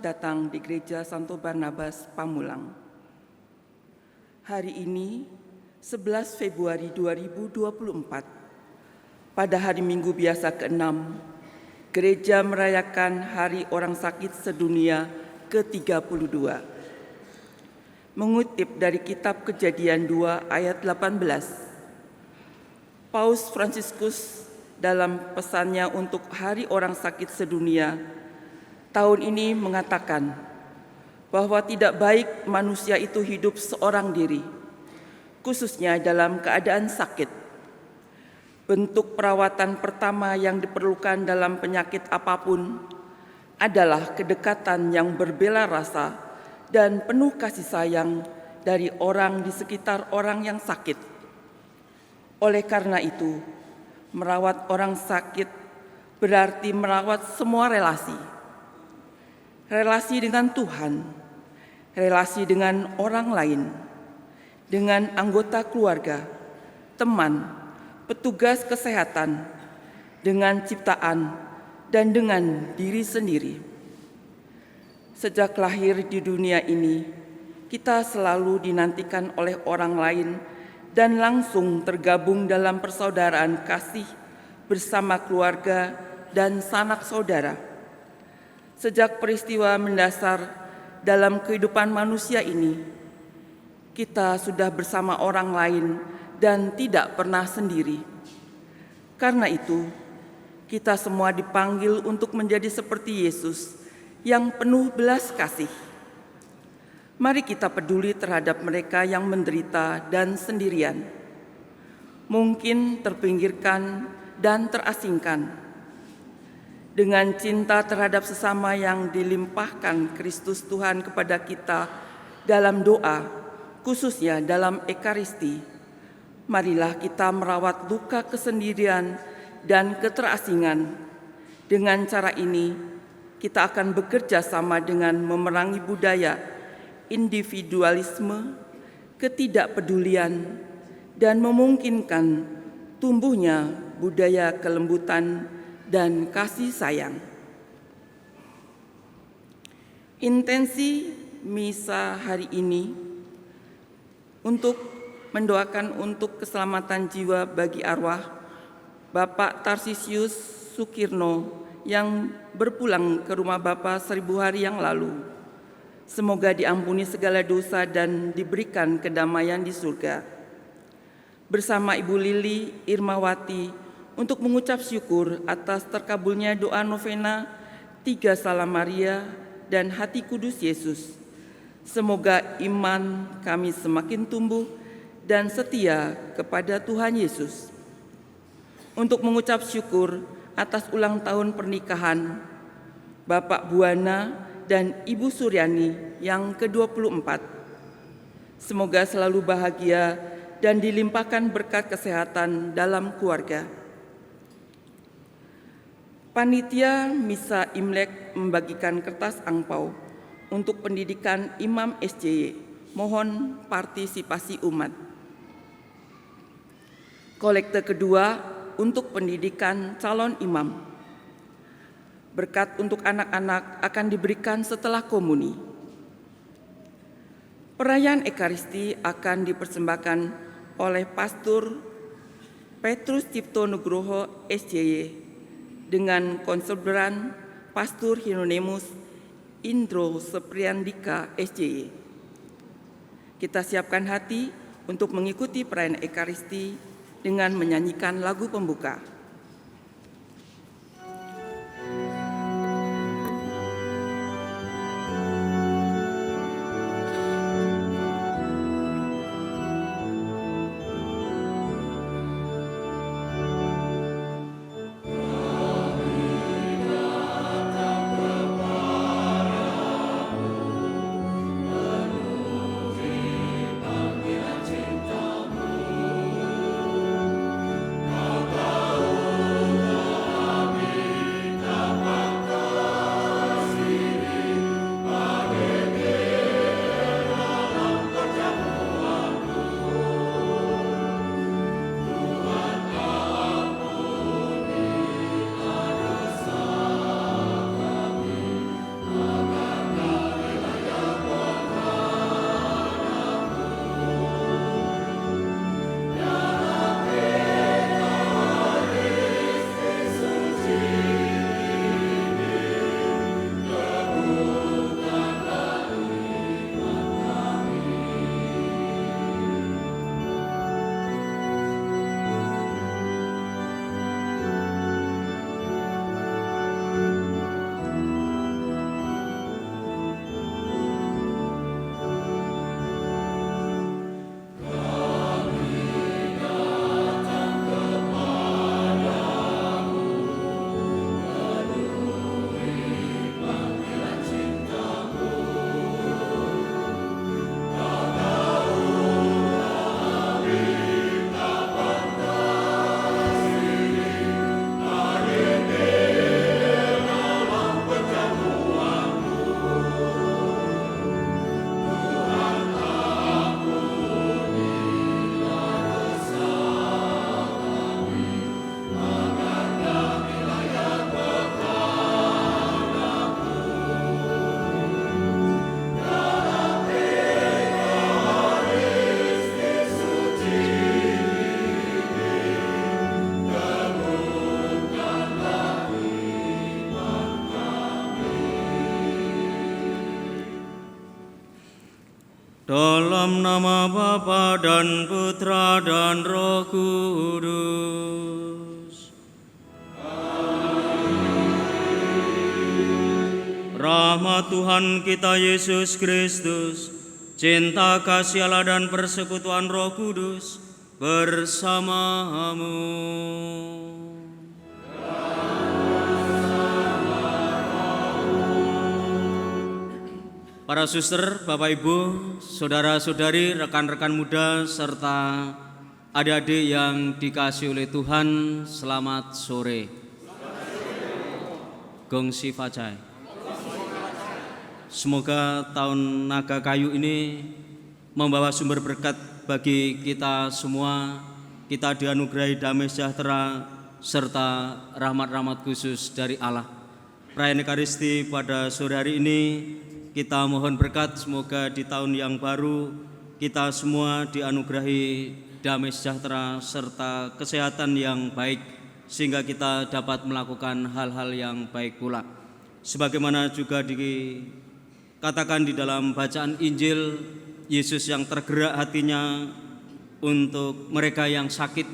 datang di Gereja Santo Barnabas, Pamulang. Hari ini, 11 Februari 2024, pada hari Minggu biasa ke-6, Gereja merayakan Hari Orang Sakit Sedunia ke-32. Mengutip dari Kitab Kejadian 2 ayat 18, Paus Fransiskus dalam pesannya untuk Hari Orang Sakit Sedunia tahun ini mengatakan bahwa tidak baik manusia itu hidup seorang diri, khususnya dalam keadaan sakit. Bentuk perawatan pertama yang diperlukan dalam penyakit apapun adalah kedekatan yang berbela rasa dan penuh kasih sayang dari orang di sekitar orang yang sakit. Oleh karena itu, merawat orang sakit berarti merawat semua relasi. Relasi dengan Tuhan, relasi dengan orang lain, dengan anggota keluarga, teman, petugas kesehatan, dengan ciptaan, dan dengan diri sendiri. Sejak lahir di dunia ini, kita selalu dinantikan oleh orang lain dan langsung tergabung dalam persaudaraan kasih bersama keluarga dan sanak saudara. Sejak peristiwa mendasar dalam kehidupan manusia ini, kita sudah bersama orang lain dan tidak pernah sendiri. Karena itu, kita semua dipanggil untuk menjadi seperti Yesus yang penuh belas kasih. Mari kita peduli terhadap mereka yang menderita dan sendirian, mungkin terpinggirkan dan terasingkan. Dengan cinta terhadap sesama yang dilimpahkan Kristus Tuhan kepada kita dalam doa, khususnya dalam Ekaristi, marilah kita merawat luka kesendirian dan keterasingan. Dengan cara ini, kita akan bekerja sama dengan memerangi budaya individualisme, ketidakpedulian, dan memungkinkan tumbuhnya budaya kelembutan dan kasih sayang. Intensi misa hari ini untuk mendoakan untuk keselamatan jiwa bagi arwah Bapak Tarsisius Sukirno yang berpulang ke rumah Bapak 1000 hari yang lalu. Semoga diampuni segala dosa dan diberikan kedamaian di surga. Bersama Ibu Lili Irmawati untuk mengucap syukur atas terkabulnya doa novena 3 Salam Maria dan Hati Kudus Yesus. Semoga iman kami semakin tumbuh dan setia kepada Tuhan Yesus. Untuk mengucap syukur atas ulang tahun pernikahan Bapak Buana dan Ibu Suryani yang ke-24. Semoga selalu bahagia dan dilimpahkan berkat kesehatan dalam keluarga. Panitia Misa Imlek membagikan kertas angpau untuk pendidikan Imam SJY. Mohon partisipasi umat. Kolekte kedua untuk pendidikan calon imam. Berkat untuk anak-anak akan diberikan setelah komuni. Perayaan Ekaristi akan dipersembahkan oleh Pastor Petrus Cipto Nugroho SJY dengan konselberan Pastor Hieronymus Indro Sepriandika SJY. Kita siapkan hati untuk mengikuti perayaan Ekaristi dengan menyanyikan lagu pembuka. Kau Dalam nama Bapa dan Putra dan Roh Kudus. Rahmat Tuhan kita Yesus Kristus, cinta kasih Allah dan persekutuan Roh Kudus bersamamu. Para suster, Bapak Ibu, saudara-saudari, rekan-rekan muda, serta adik-adik yang dikasihi oleh Tuhan, selamat sore. Gongsi Facai. Semoga tahun naga kayu ini membawa sumber berkat bagi kita semua. Kita dianugerahi damai sejahtera serta rahmat-rahmat khusus dari Allah. Perayaan Ekaristi pada sore hari ini kita mohon berkat, semoga di tahun yang baru kita semua dianugerahi damai sejahtera serta kesehatan yang baik, sehingga kita dapat melakukan hal-hal yang baik pula. Sebagaimana juga dikatakan di dalam bacaan Injil, Yesus yang tergerak hatinya untuk mereka yang sakit.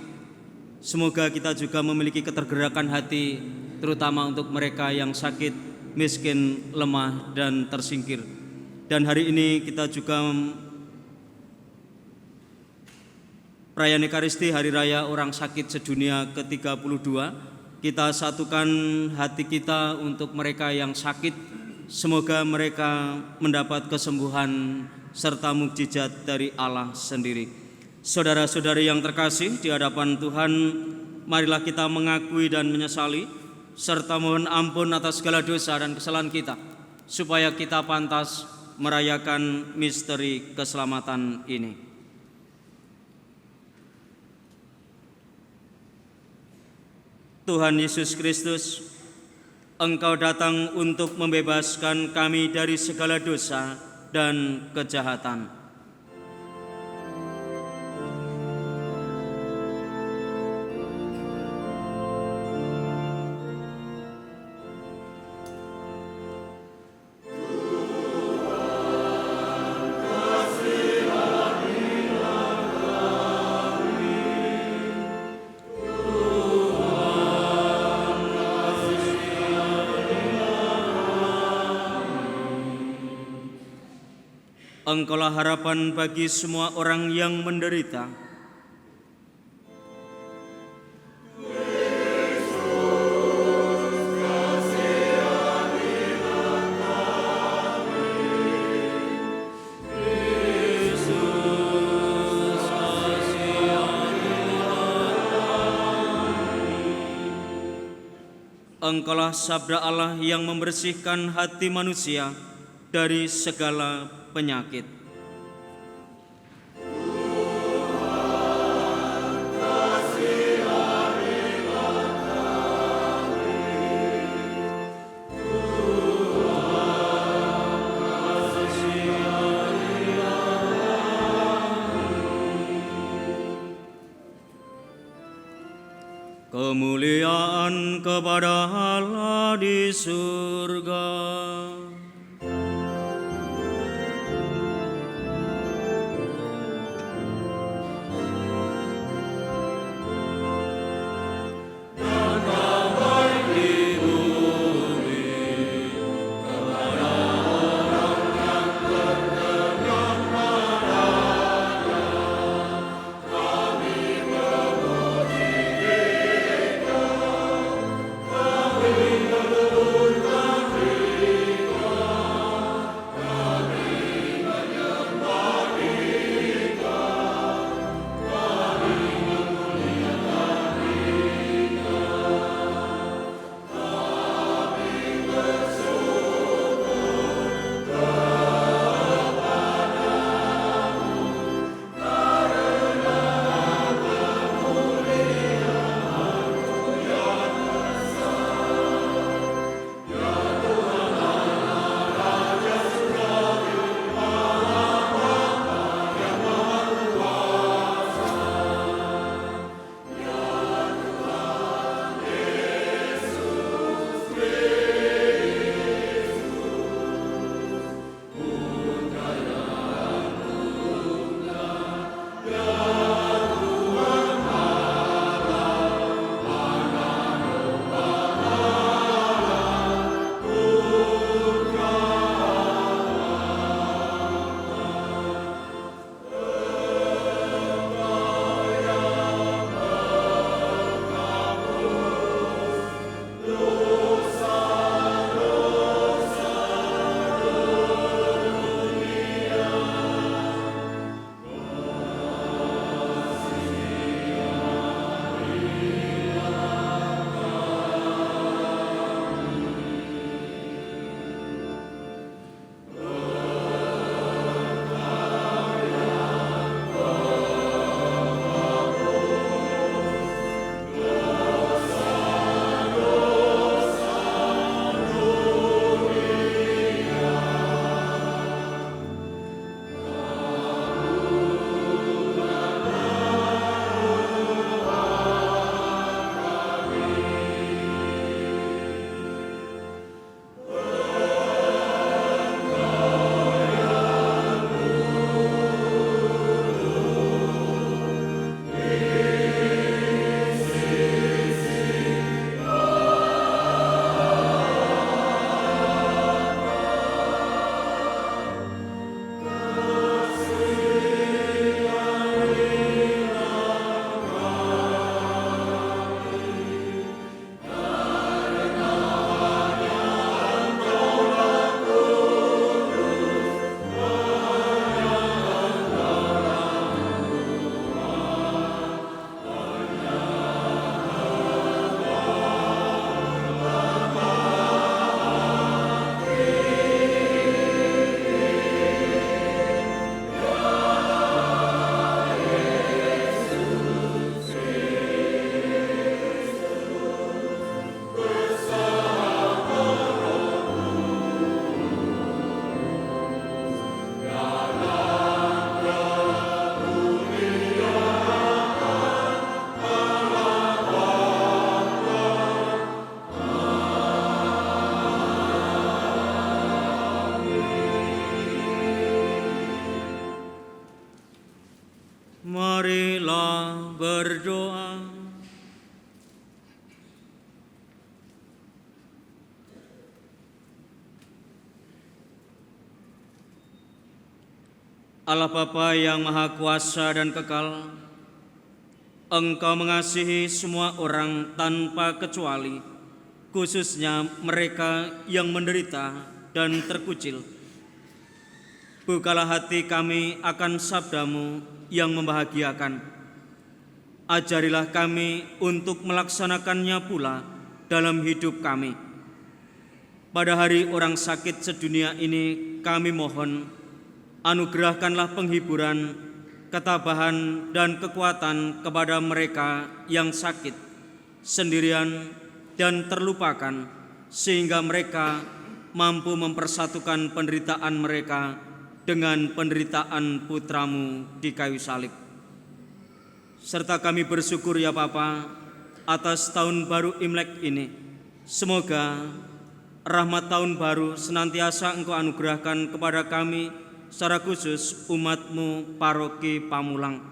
Semoga kita juga memiliki ketergerakan hati, terutama untuk mereka yang sakit, miskin, lemah, dan tersingkir. Dan hari ini kita juga perayaan Ekaristi Hari Raya Orang Sakit Sedunia ke-32. Kita satukan hati kita untuk mereka yang sakit. Semoga mereka mendapat kesembuhan serta mukjizat dari Allah sendiri. Saudara-saudari yang terkasih di hadapan Tuhan, marilah kita mengakui dan menyesali serta mohon ampun atas segala dosa dan kesalahan kita, supaya kita pantas merayakan misteri keselamatan ini. Tuhan Yesus Kristus, Engkau datang untuk membebaskan kami dari segala dosa dan kejahatan. Engkaulah harapan bagi semua orang yang menderita. Engkaulah sabda Allah yang membersihkan hati manusia dari segala penyakit. Kemuliaan kepada Allah di surga. berdoa. Allah Bapa yang Maha Kuasa dan Kekal, Engkau mengasihi semua orang tanpa kecuali, khususnya mereka yang menderita dan terkucil. Bukalah hati kami akan sabda-Mu yang membahagiakan. Ajarilah kami untuk melaksanakannya pula dalam hidup kami. Pada hari orang sakit sedunia ini kami mohon, anugerahkanlah penghiburan, ketabahan, dan kekuatan kepada mereka yang sakit, sendirian, dan terlupakan, sehingga mereka mampu mempersatukan penderitaan mereka dengan penderitaan Putra-Mu di kayu salib. Serta kami bersyukur ya Bapa atas tahun baru Imlek ini. Semoga rahmat tahun baru senantiasa Engkau anugerahkan kepada kami, secara khusus umat-Mu Paroki Pamulang.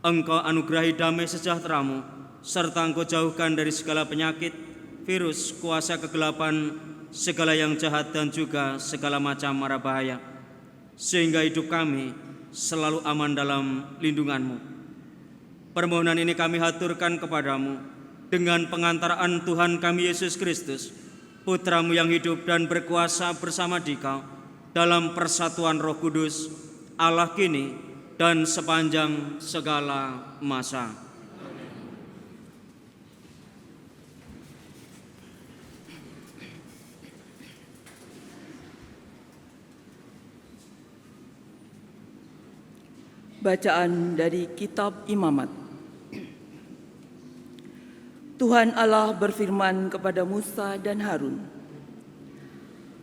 Engkau anugerahi damai sejahtera-Mu, serta Engkau jauhkan dari segala penyakit, virus, kuasa kegelapan, segala yang jahat dan juga segala macam mara bahaya, sehingga hidup kami selalu aman dalam lindungan-Mu. Permohonan ini kami haturkan kepadamu dengan pengantaraan Tuhan kami Yesus Kristus, Putra-Mu yang hidup dan berkuasa bersama Dikau dalam persatuan Roh Kudus, Allah kini dan sepanjang segala masa. Bacaan dari Kitab Imamat. Tuhan Allah berfirman kepada Musa dan Harun,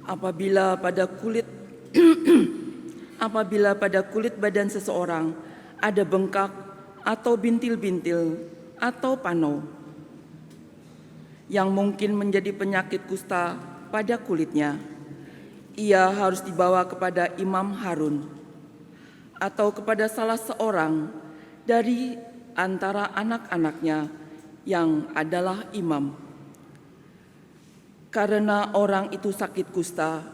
apabila pada kulit badan seseorang ada bengkak atau bintil-bintil atau pano yang mungkin menjadi penyakit kusta pada kulitnya, ia harus dibawa kepada Imam Harun atau kepada salah seorang dari antara anak-anaknya yang adalah imam. Karena orang itu sakit kusta,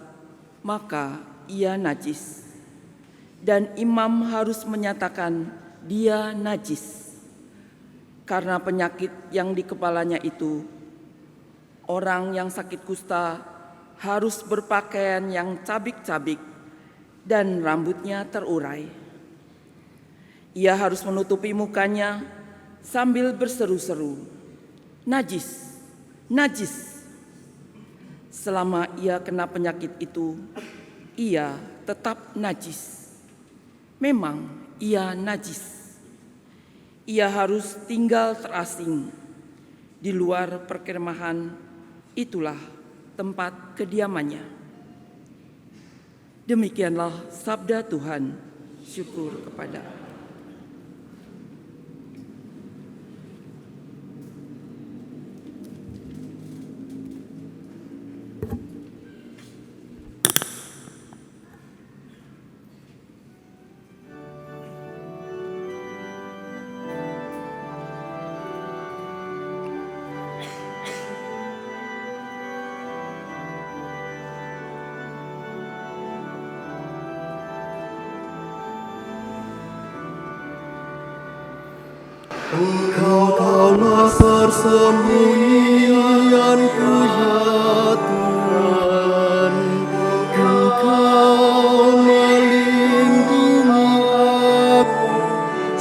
maka ia najis, dan imam harus menyatakan dia najis karena penyakit yang di kepalanya itu. Orang yang sakit kusta harus berpakaian yang cabik-cabik dan rambutnya terurai. Ia harus menutupi mukanya sambil berseru-seru, najis, najis. Selama ia kena penyakit itu, ia tetap najis. Memang ia najis. Ia harus tinggal terasing di luar perkemahan, itulah tempat kediamannya. Demikianlah sabda Tuhan. Syukur kepada Allah. Engkau-Kaulah persembunyianku ya Tuhan, Engkau melindungi aku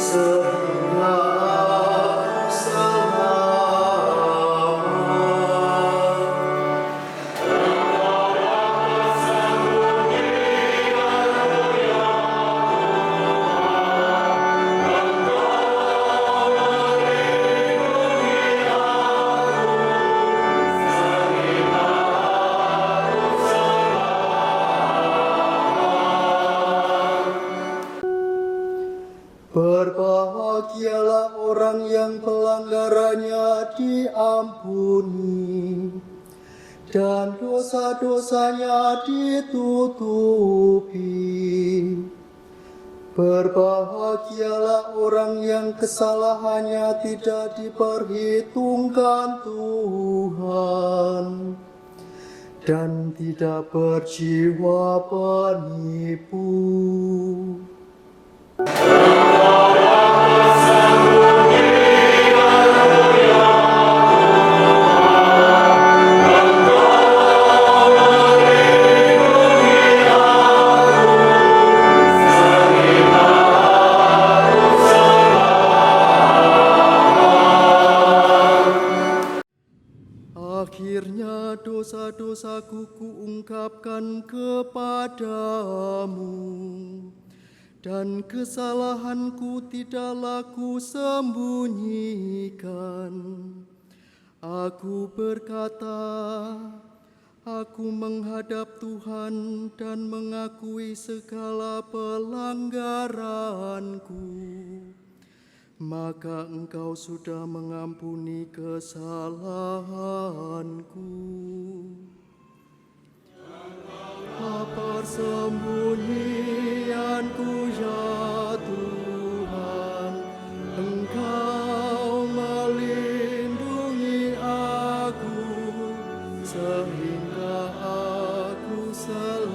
sehingga berbahagialah orang yang pelanggarannya diampuni dan dosa-dosanya ditutupi. Berbahagialah orang yang kesalahannya tidak diperhitungkan Tuhan dan tidak berjiwa penipu. Akhirnya dosa-dosaku kuungkapkan kepadamu, dan kesalahanku tidaklah kusembunyikan. Aku berkata, aku menghadap Tuhan dan mengakui segala pelanggaranku. Maka Engkau sudah mengampuni kesalahanku. Persembunyianku ya Tuhan, Engkau melindungi aku sehingga aku selamat.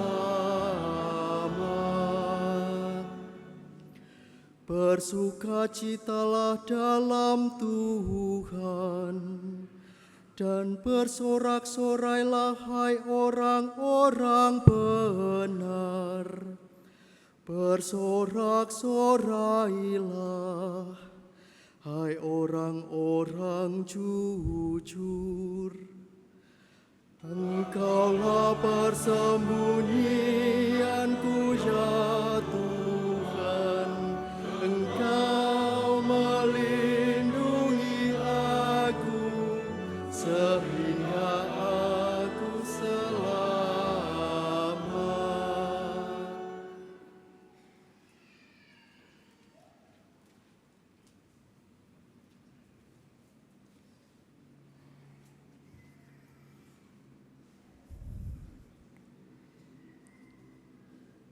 Bersukacitalah dalam Tuhan, dan bersorak-sorailah hai orang-orang benar. Bersorak-sorailah hai orang-orang jujur. Engkaulah persembunyianku ya Tuhan, Engkau melindungi aku sehingga aku selamat.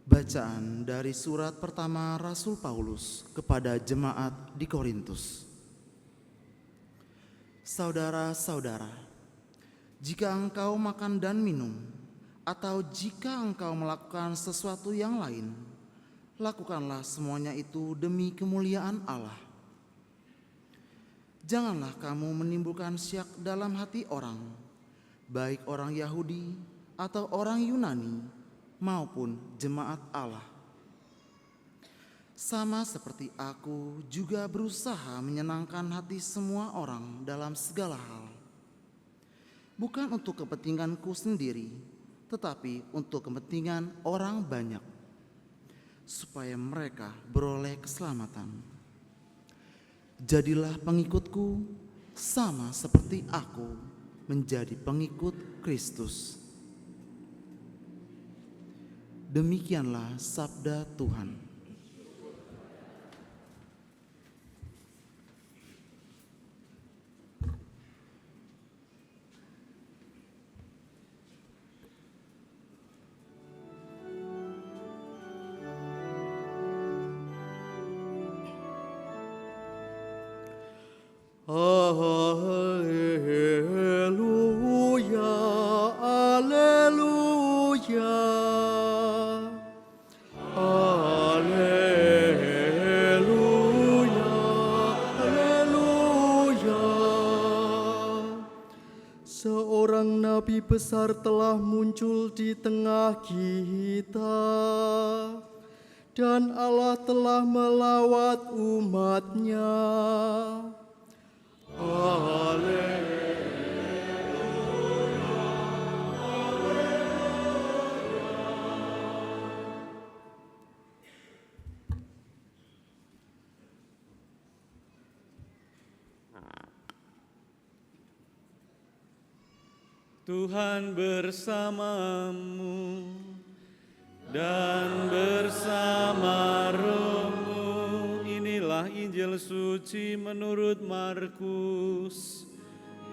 Bacaan dari surat pertama Rasul Paulus kepada jemaat di Korintus. Saudara-saudara, jika engkau makan dan minum, atau jika engkau melakukan sesuatu yang lain, lakukanlah semuanya itu demi kemuliaan Allah. Janganlah kamu menimbulkan syak dalam hati orang, baik orang Yahudi atau orang Yunani, maupun jemaat Allah. Sama seperti aku juga berusaha menyenangkan hati semua orang dalam segala hal. Bukan untuk kepentinganku sendiri, tetapi untuk kepentingan orang banyak, supaya mereka beroleh keselamatan. Jadilah pengikutku sama seperti aku menjadi pengikut Kristus. Demikianlah sabda Tuhan. Haleluya, haleluya, haleluya, haleluya. Seorang nabi besar telah muncul di tengah kita, dan Allah telah melawat umat-Nya. Tuhan bersamamu dan bersama rohmu. Inilah Injil suci menurut Markus.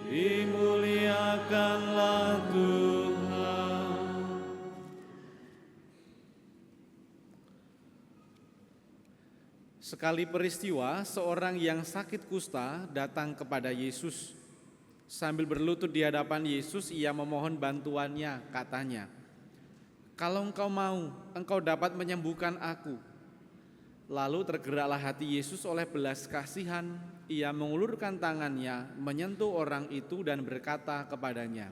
Dimuliakanlah Tuhan. Sekali peristiwa, seorang yang sakit kusta datang kepada Yesus. Sambil berlutut di hadapan Yesus, ia memohon bantuannya, katanya, "Kalau engkau mau, engkau dapat menyembuhkan aku." Lalu tergeraklah hati Yesus oleh belas kasihan. Ia mengulurkan tangannya, menyentuh orang itu dan berkata kepadanya,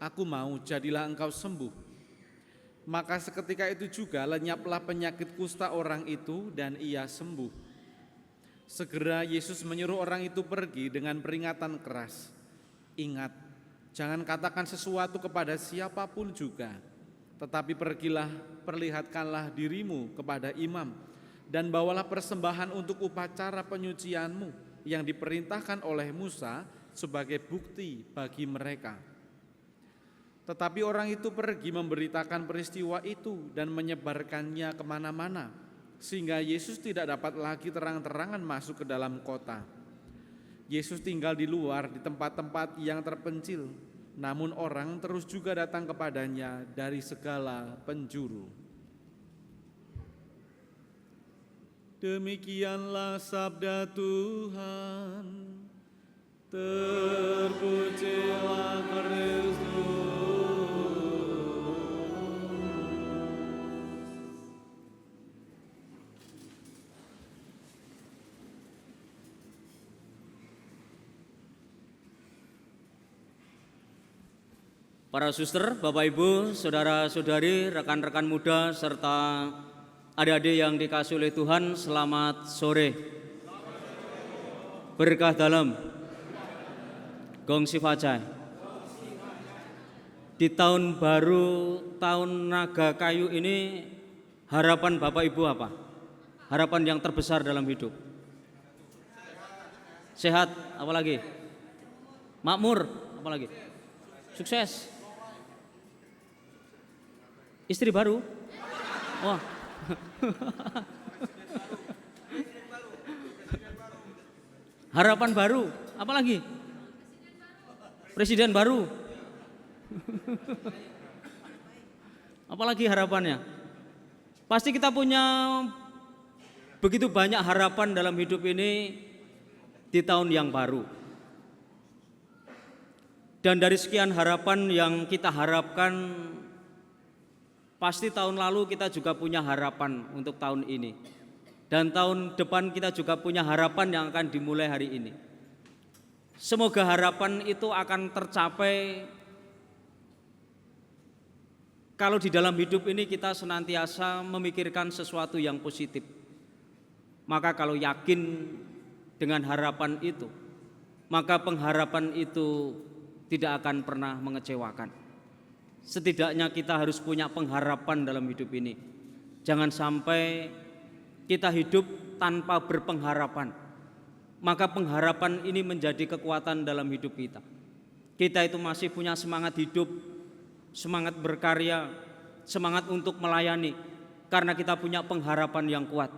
"Aku mau, jadilah engkau sembuh." Maka seketika itu juga lenyaplah penyakit kusta orang itu dan ia sembuh. Segera Yesus menyuruh orang itu pergi dengan peringatan keras. "Ingat, jangan katakan sesuatu kepada siapapun juga, tetapi pergilah, perlihatkanlah dirimu kepada imam, dan bawalah persembahan untuk upacara penyucianmu yang diperintahkan oleh Musa sebagai bukti bagi mereka." Tetapi orang itu pergi memberitakan peristiwa itu dan menyebarkannya kemana-mana, sehingga Yesus tidak dapat lagi terang-terangan masuk ke dalam kota. Yesus tinggal di luar di tempat-tempat yang terpencil, namun orang terus juga datang kepadanya dari segala penjuru. Demikianlah sabda Tuhan. Terpujilah Kristus. Para suster, Bapak Ibu, saudara-saudari, rekan-rekan muda, serta adik-adik yang dikasihi oleh Tuhan, selamat sore. Berkah dalam Gong Sifajai. Di tahun baru, tahun naga kayu ini, harapan Bapak Ibu apa? Harapan yang terbesar dalam hidup. Sehat, apa lagi? Makmur, apa lagi? Sukses. Istri baru? Wah. Harapan baru, apa lagi? Presiden baru. Apalagi harapannya? Pasti kita punya begitu banyak harapan dalam hidup ini di tahun yang baru. Dan dari sekian harapan yang kita harapkan, pasti tahun lalu kita juga punya harapan untuk tahun ini. Dan tahun depan kita juga punya harapan yang akan dimulai hari ini. Semoga harapan itu akan tercapai kalau di dalam hidup ini kita senantiasa memikirkan sesuatu yang positif. Maka kalau yakin dengan harapan itu, maka pengharapan itu tidak akan pernah mengecewakan. Setidaknya kita harus punya pengharapan dalam hidup ini. Jangan sampai kita hidup tanpa berpengharapan. Maka pengharapan ini menjadi kekuatan dalam hidup kita. Kita itu masih punya semangat hidup, semangat berkarya, semangat untuk melayani, karena kita punya pengharapan yang kuat.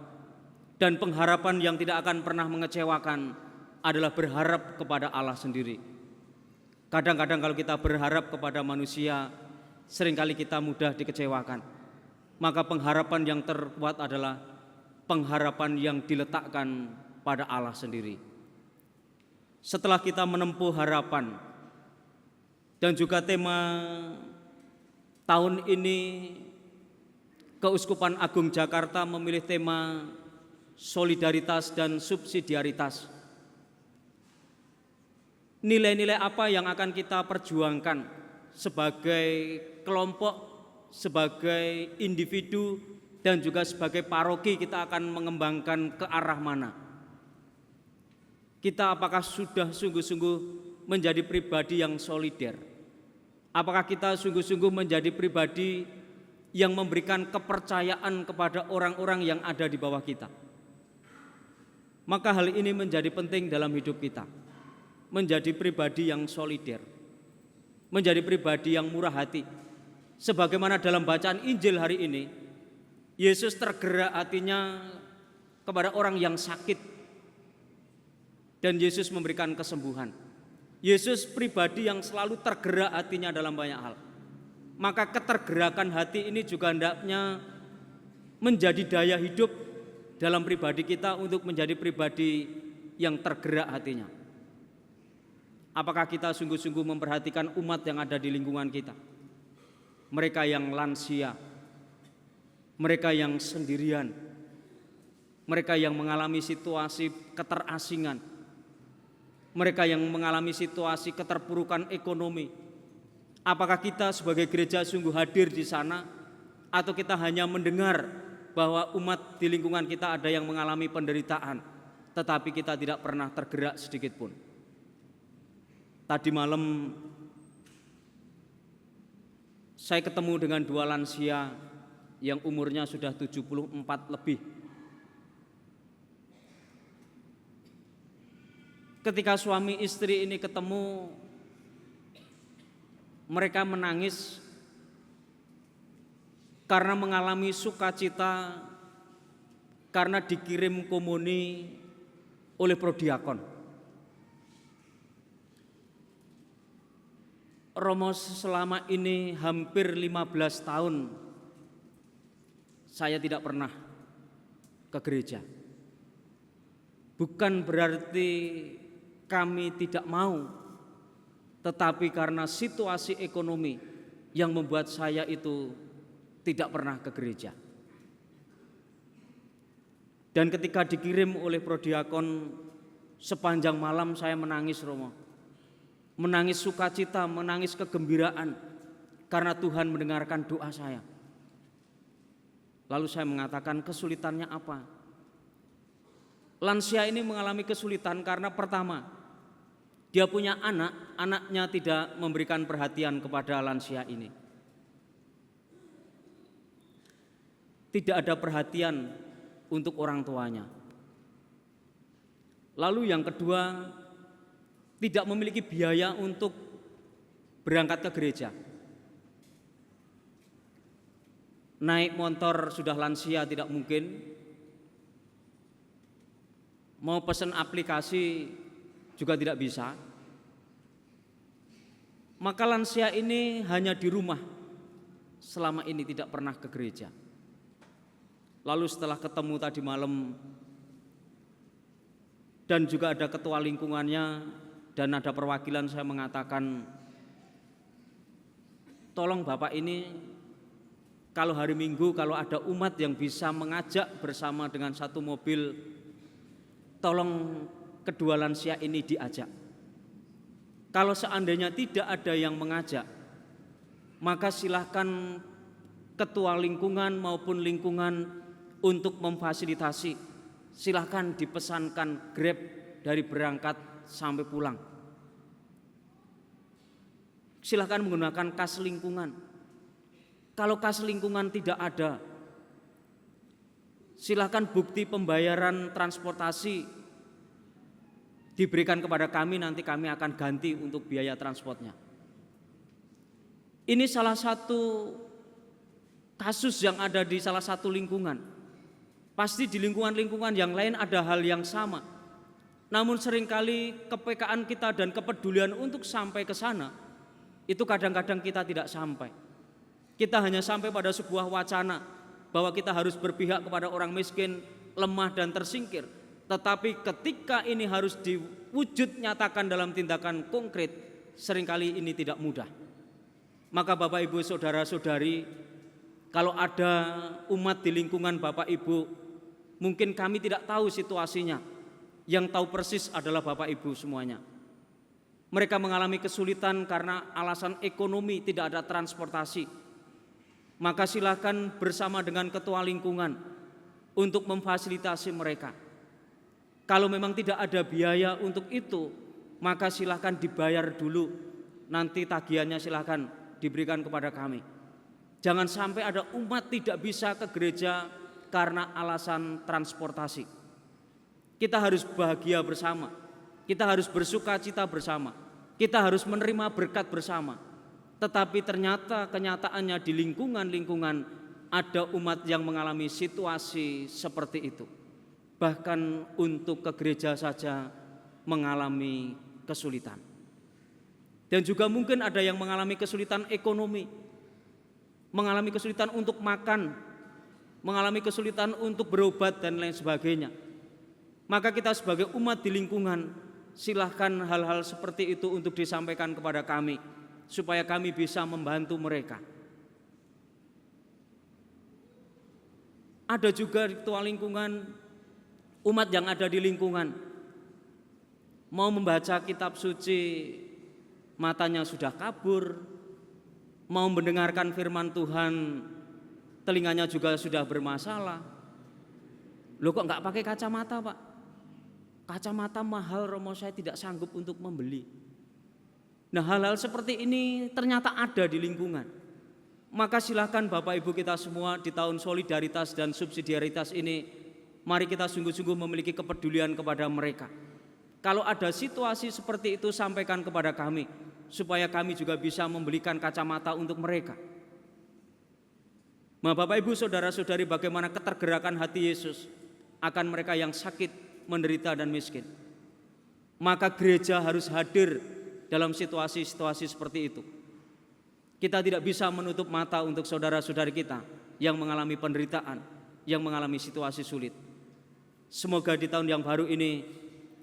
Dan pengharapan yang tidak akan pernah mengecewakan adalah berharap kepada Allah sendiri. Kadang-kadang kalau kita berharap kepada manusia, seringkali kita mudah dikecewakan. Maka pengharapan yang terkuat adalah pengharapan yang diletakkan pada Allah sendiri. Setelah kita menempuh harapan, dan juga tema tahun ini Keuskupan Agung Jakarta memilih tema solidaritas dan subsidiaritas. Nilai-nilai apa yang akan kita perjuangkan sebagai kelompok, sebagai individu, dan juga sebagai paroki kita akan mengembangkan ke arah mana? Kita apakah sudah sungguh-sungguh menjadi pribadi yang solider? Apakah kita sungguh-sungguh menjadi pribadi yang memberikan kepercayaan kepada orang-orang yang ada di bawah kita? Maka hal ini menjadi penting dalam hidup kita. Menjadi pribadi yang solider, menjadi pribadi yang murah hati. Sebagaimana dalam bacaan Injil hari ini, Yesus tergerak hatinya kepada orang yang sakit, dan Yesus memberikan kesembuhan. Yesus pribadi yang selalu tergerak hatinya dalam banyak hal. Maka ketergerakan hati ini juga hendaknya menjadi daya hidup dalam pribadi kita untuk menjadi pribadi yang tergerak hatinya. Apakah kita sungguh-sungguh memperhatikan umat yang ada di lingkungan kita? Mereka yang lansia, mereka yang sendirian, mereka yang mengalami situasi keterasingan, mereka yang mengalami situasi keterpurukan ekonomi. Apakah kita sebagai gereja sungguh hadir di sana, atau kita hanya mendengar bahwa umat di lingkungan kita ada yang mengalami penderitaan, tetapi kita tidak pernah tergerak sedikit pun? Tadi malam saya ketemu dengan 2 lansia yang umurnya sudah 74 lebih. Ketika suami istri ini ketemu, mereka menangis karena mengalami sukacita karena dikirim komuni oleh prodiakon. Romo, selama ini hampir 15 tahun saya tidak pernah ke gereja. Bukan berarti kami tidak mau, tetapi karena situasi ekonomi yang membuat saya itu tidak pernah ke gereja. Dan ketika dikirim oleh prodiakon, sepanjang malam saya menangis, Romo. Menangis sukacita, menangis kegembiraan karena Tuhan mendengarkan doa saya. Lalu saya mengatakan, kesulitannya apa? Lansia ini mengalami kesulitan karena pertama, dia punya anak, anaknya tidak memberikan perhatian kepada lansia ini. Tidak ada perhatian untuk orang tuanya. Lalu yang kedua, tidak memiliki biaya untuk berangkat ke gereja. Naik motor sudah lansia tidak mungkin. Mau pesan aplikasi juga tidak bisa. Maka lansia ini hanya di rumah, selama ini tidak pernah ke gereja. Lalu setelah ketemu tadi malam, dan juga ada ketua lingkungannya dan ada perwakilan, saya mengatakan, tolong Bapak ini kalau hari Minggu, kalau ada umat yang bisa mengajak bersama dengan satu mobil, tolong kedua lansia ini diajak. Kalau seandainya tidak ada yang mengajak, maka silahkan ketua lingkungan maupun lingkungan untuk memfasilitasi. Silahkan dipesankan Grab dari berangkat sampai pulang. Silahkan menggunakan kas lingkungan. Kalau kas lingkungan tidak ada, silahkan bukti pembayaran transportasi diberikan kepada kami, nanti kami akan ganti untuk biaya transportnya. Ini salah satu kasus yang ada di salah satu lingkungan. Pasti di lingkungan-lingkungan yang lain ada hal yang sama. Namun seringkali kepekaan kita dan kepedulian untuk sampai ke sana, itu kadang-kadang kita tidak sampai. Kita hanya sampai pada sebuah wacana bahwa kita harus berpihak kepada orang miskin, lemah dan tersingkir. Tetapi ketika ini harus diwujud nyatakan dalam tindakan konkret, seringkali ini tidak mudah. Maka Bapak Ibu saudara-saudari, kalau ada umat di lingkungan Bapak Ibu, mungkin kami tidak tahu situasinya, yang tahu persis adalah Bapak Ibu semuanya. Mereka mengalami kesulitan karena alasan ekonomi, tidak ada transportasi. Maka silakan bersama dengan ketua lingkungan untuk memfasilitasi mereka. Kalau memang tidak ada biaya untuk itu, maka silakan dibayar dulu. Nanti tagihannya silakan diberikan kepada kami. Jangan sampai ada umat tidak bisa ke gereja karena alasan transportasi. Kita harus bahagia bersama. Kita harus bersuka cita bersama. Kita harus menerima berkat bersama. Tetapi ternyata kenyataannya di lingkungan-lingkungan ada umat yang mengalami situasi seperti itu. Bahkan untuk ke gereja saja mengalami kesulitan. Dan juga mungkin ada yang mengalami kesulitan ekonomi. Mengalami kesulitan untuk makan. mengalami kesulitan untuk berobat dan lain sebagainya. Maka kita sebagai umat di lingkungan, silahkan hal-hal seperti itu untuk disampaikan kepada kami, supaya kami bisa membantu mereka. Ada juga ketua lingkungan, umat yang ada di lingkungan, mau membaca kitab suci, matanya sudah kabur, mau mendengarkan firman Tuhan, telinganya juga sudah bermasalah. Loh kok nggak pakai kacamata, Pak? Kacamata mahal, Romo, saya tidak sanggup untuk membeli. Nah, hal-hal seperti ini ternyata ada di lingkungan. Maka silakan Bapak Ibu kita semua di tahun solidaritas dan subsidiaritas ini, mari kita sungguh-sungguh memiliki kepedulian kepada mereka. Kalau ada situasi seperti itu, sampaikan kepada kami, supaya kami juga bisa membelikan kacamata untuk mereka. Nah, Bapak Ibu saudara-saudari, bagaimana ketergerakan hati Yesus akan mereka yang sakit, menderita dan miskin. Maka gereja harus hadir dalam situasi-situasi seperti itu. Kita tidak bisa menutup mata untuk saudara-saudari kita yang mengalami penderitaan, yang mengalami situasi sulit. Semoga di tahun yang baru ini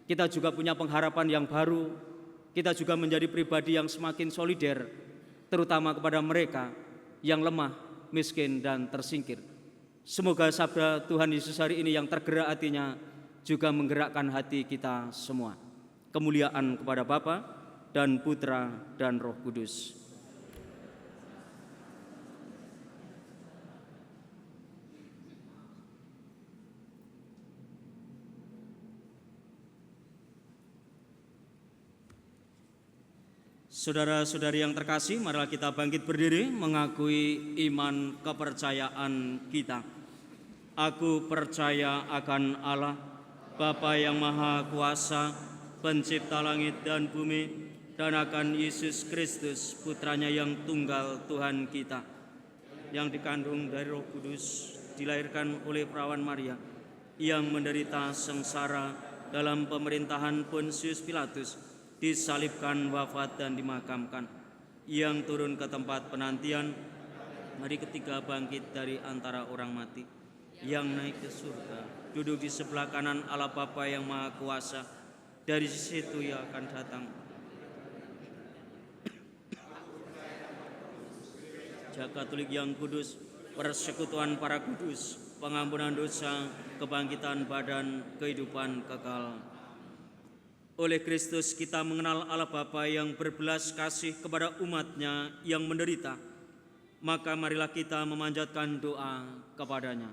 kita juga punya pengharapan yang baru. Kita juga menjadi pribadi yang semakin solider, terutama kepada mereka yang lemah, miskin dan tersingkir. Semoga sabda Tuhan Yesus hari ini yang tergerak hatinya juga menggerakkan hati kita semua. Kemuliaan kepada Bapa dan Putra dan Roh Kudus. Saudara-saudari yang terkasih, marilah kita bangkit berdiri mengakui iman kepercayaan kita. Aku percaya akan Allah, Bapa yang Maha Kuasa, pencipta langit dan bumi, dan akan Yesus Kristus, putranya yang tunggal Tuhan kita, yang dikandung dari Roh Kudus, dilahirkan oleh perawan Maria, yang menderita sengsara dalam pemerintahan Pontius Pilatus, disalibkan, wafat dan dimakamkan, yang turun ke tempat penantian, hari ketiga bangkit dari antara orang mati, yang naik ke surga, duduk di sebelah kanan Allah Bapa yang Maha Kuasa. Dari situ ia akan datang. Jagat Katolik yang kudus, persekutuan para kudus, pengampunan dosa, kebangkitan badan, kehidupan kekal. Oleh Kristus kita mengenal Allah Bapa yang berbelas kasih kepada umatnya yang menderita. Maka marilah kita memanjatkan doa kepadanya.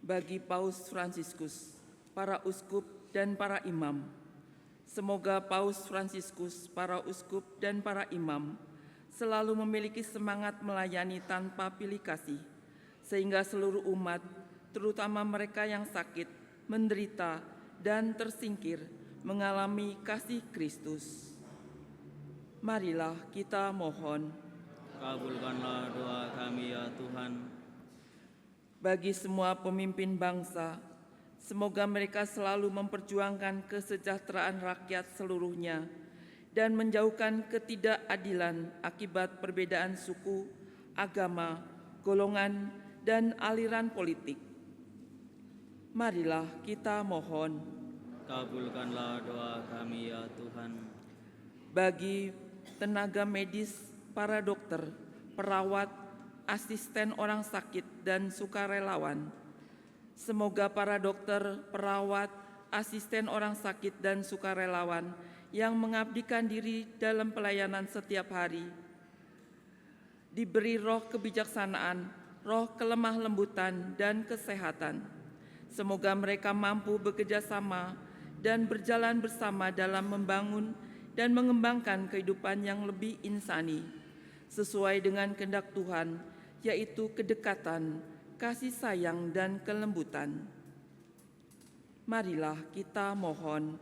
Bagi Paus Fransiskus, para uskup dan para imam, semoga Paus Fransiskus, para uskup dan para imam selalu memiliki semangat melayani tanpa pilih kasih, sehingga seluruh umat, terutama mereka yang sakit, menderita, dan tersingkir, mengalami kasih Kristus. Marilah kita mohon. Kabulkanlah doa kami ya Tuhan. Bagi semua pemimpin bangsa, semoga mereka selalu memperjuangkan kesejahteraan rakyat seluruhnya dan menjauhkan ketidakadilan akibat perbedaan suku, agama, golongan, dan aliran politik. Marilah kita mohon. Kabulkanlah doa kami ya Tuhan. Bagi tenaga medis, para dokter, perawat, asisten orang sakit, dan sukarelawan, semoga para dokter, perawat, asisten orang sakit, dan sukarelawan yang mengabdikan diri dalam pelayanan setiap hari diberi roh kebijaksanaan, roh kelemah lembutan, dan kesehatan. Semoga mereka mampu bekerja sama dan berjalan bersama dalam membangun dan mengembangkan kehidupan yang lebih insani, sesuai dengan kehendak Tuhan, yaitu kedekatan, kasih sayang, dan kelembutan. Marilah kita mohon.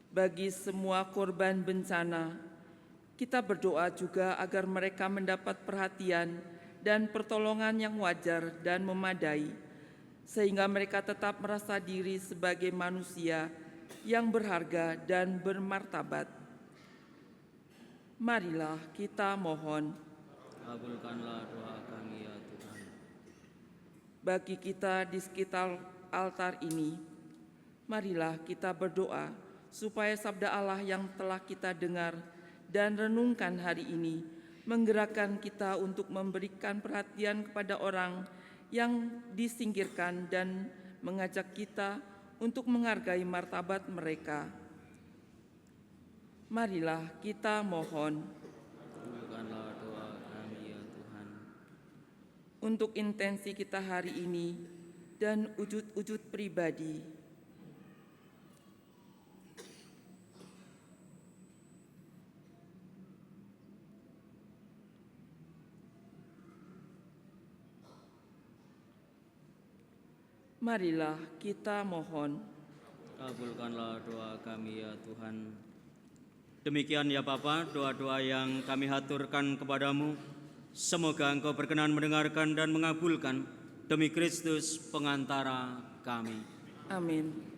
Bagi semua korban bencana, kita berdoa juga agar mereka mendapat perhatian dan pertolongan yang wajar dan memadai, sehingga mereka tetap merasa diri sebagai manusia yang berharga dan bermartabat. Marilah kita mohon. Kabulkanlah doa kami ya Tuhan. Bagi kita di sekitar altar ini, marilah kita berdoa supaya sabda Allah yang telah kita dengar dan renungkan hari ini menggerakkan kita untuk memberikan perhatian kepada orang yang disingkirkan dan mengajak kita untuk menghargai martabat mereka. Marilah kita mohon Kabulkanlah doa kami ya Tuhan. untuk intensi kita hari ini dan wujud-wujud pribadi. Marilah kita mohon Kabulkanlah doa kami ya Tuhan. Demikian ya Bapa, doa-doa yang kami haturkan kepadamu. Semoga Engkau berkenan mendengarkan dan mengabulkan demi Kristus pengantara kami. amin.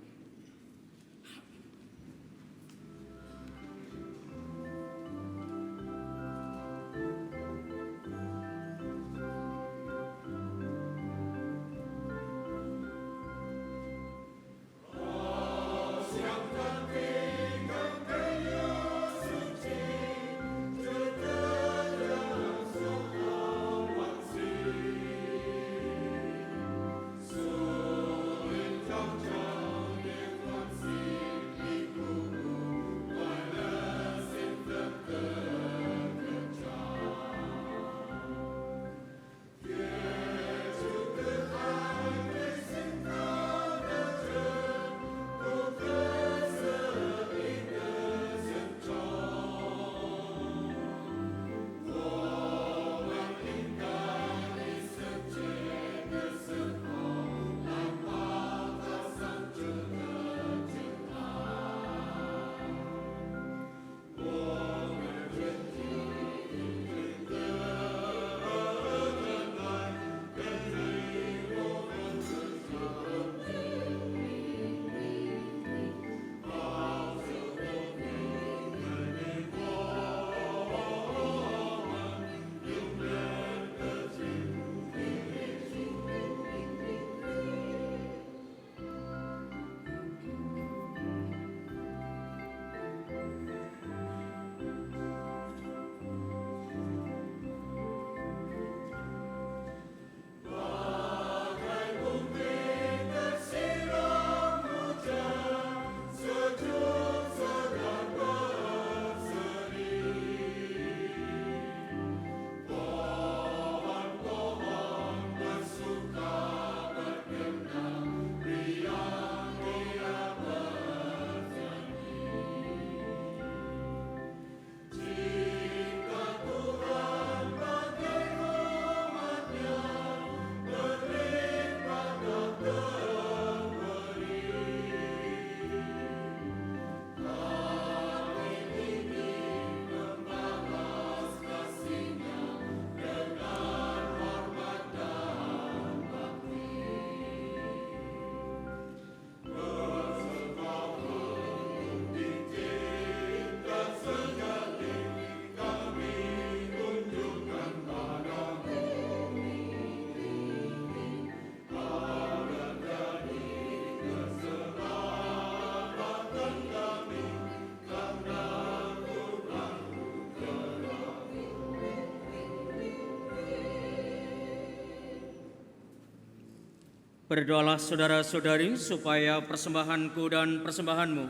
Berdoalah saudara-saudari supaya persembahanku dan persembahanmu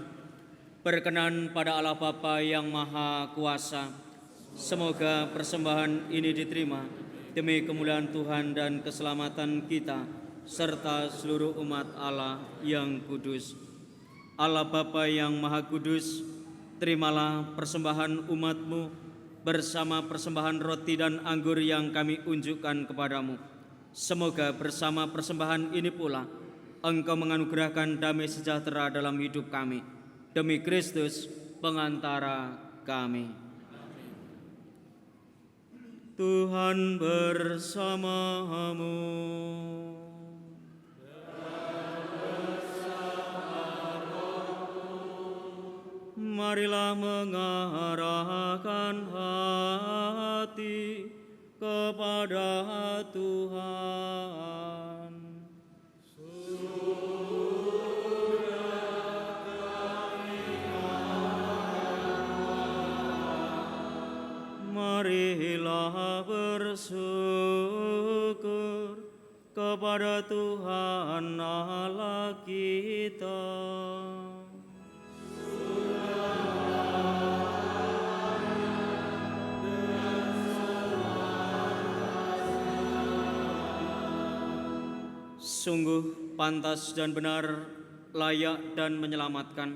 berkenan pada Allah Bapa yang Maha Kuasa. Semoga persembahan ini diterima demi kemuliaan Tuhan dan keselamatan kita serta seluruh umat Allah yang kudus. Allah Bapa yang Maha Kudus, terimalah persembahan umat-Mu bersama persembahan roti dan anggur yang kami unjukkan kepadamu. Semoga bersama persembahan ini pula Engkau menganugerahkan damai sejahtera dalam hidup kami. Demi Kristus pengantara kami. Tuhan bersamamu. Marilah mengarahkan hati kepada Tuhan. Marilah bersyukur kepada Tuhan Allah kita. Sungguh pantas dan benar, layak dan menyelamatkan,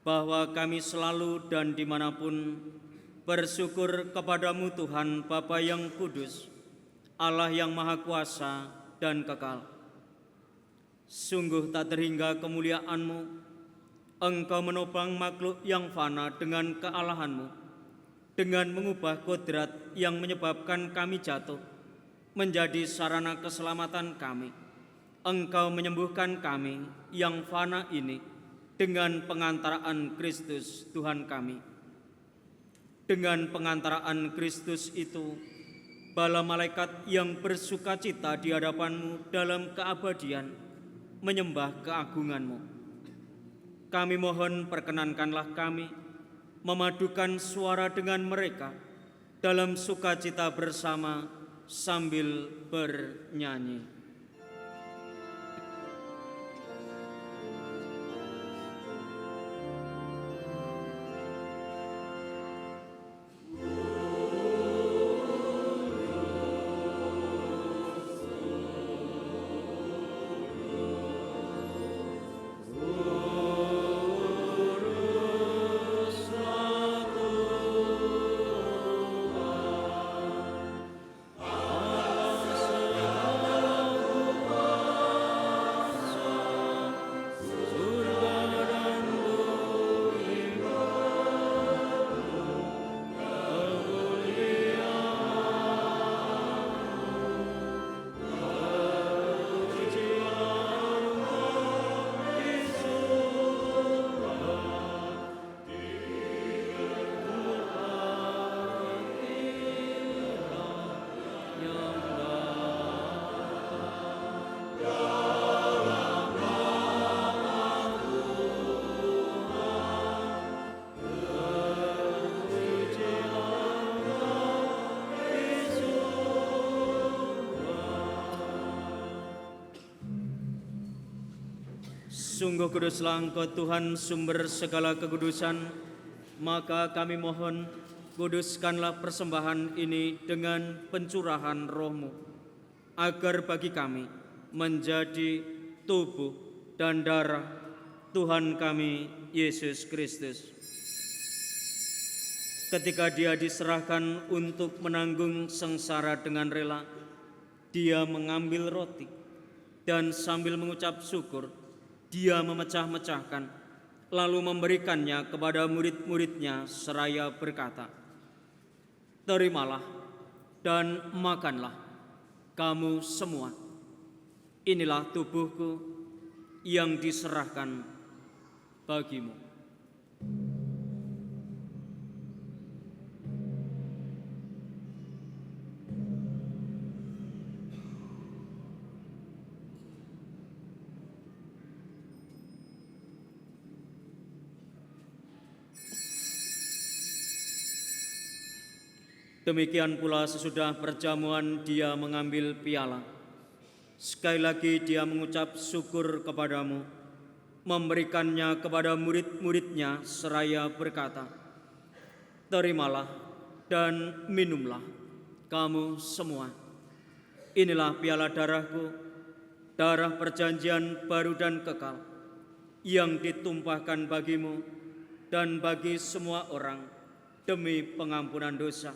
bahwa kami selalu dan dimanapun bersyukur kepadamu Tuhan Bapa yang kudus, Allah yang maha kuasa dan kekal. Sungguh tak terhingga kemuliaan-Mu, Engkau menopang makhluk yang fana dengan kealahan-Mu, dengan mengubah kodrat yang menyebabkan kami jatuh menjadi sarana keselamatan kami. Engkau menyembuhkan kami yang fana ini dengan pengantaraan Kristus Tuhan kami. Dengan pengantaraan Kristus itu, bala malaikat yang bersukacita di hadapan-Mu dalam keabadian menyembah keagungan-Mu. Kami mohon perkenankanlah kami memadukan suara dengan mereka dalam sukacita bersama sambil bernyanyi. Sungguh kuduslah Engkau Tuhan, sumber segala kekudusan, maka kami mohon, kuduskanlah persembahan ini dengan pencurahan Roh-Mu, agar bagi kami menjadi tubuh dan darah Tuhan kami Yesus Kristus. Ketika Dia diserahkan untuk menanggung sengsara dengan rela, Dia mengambil roti dan sambil mengucap syukur, Dia memecah-mecahkan, lalu memberikannya kepada murid-muridnya seraya berkata, "Terimalah dan makanlah kamu semua. Inilah tubuhku yang diserahkan bagimu." Demikian pula sesudah perjamuan Dia mengambil piala. Sekali lagi Dia mengucap syukur kepadamu, memberikannya kepada murid-muridnya seraya berkata, "Terimalah dan minumlah kamu semua. Inilah piala darahku, darah perjanjian baru dan kekal, yang ditumpahkan bagimu dan bagi semua orang demi pengampunan dosa.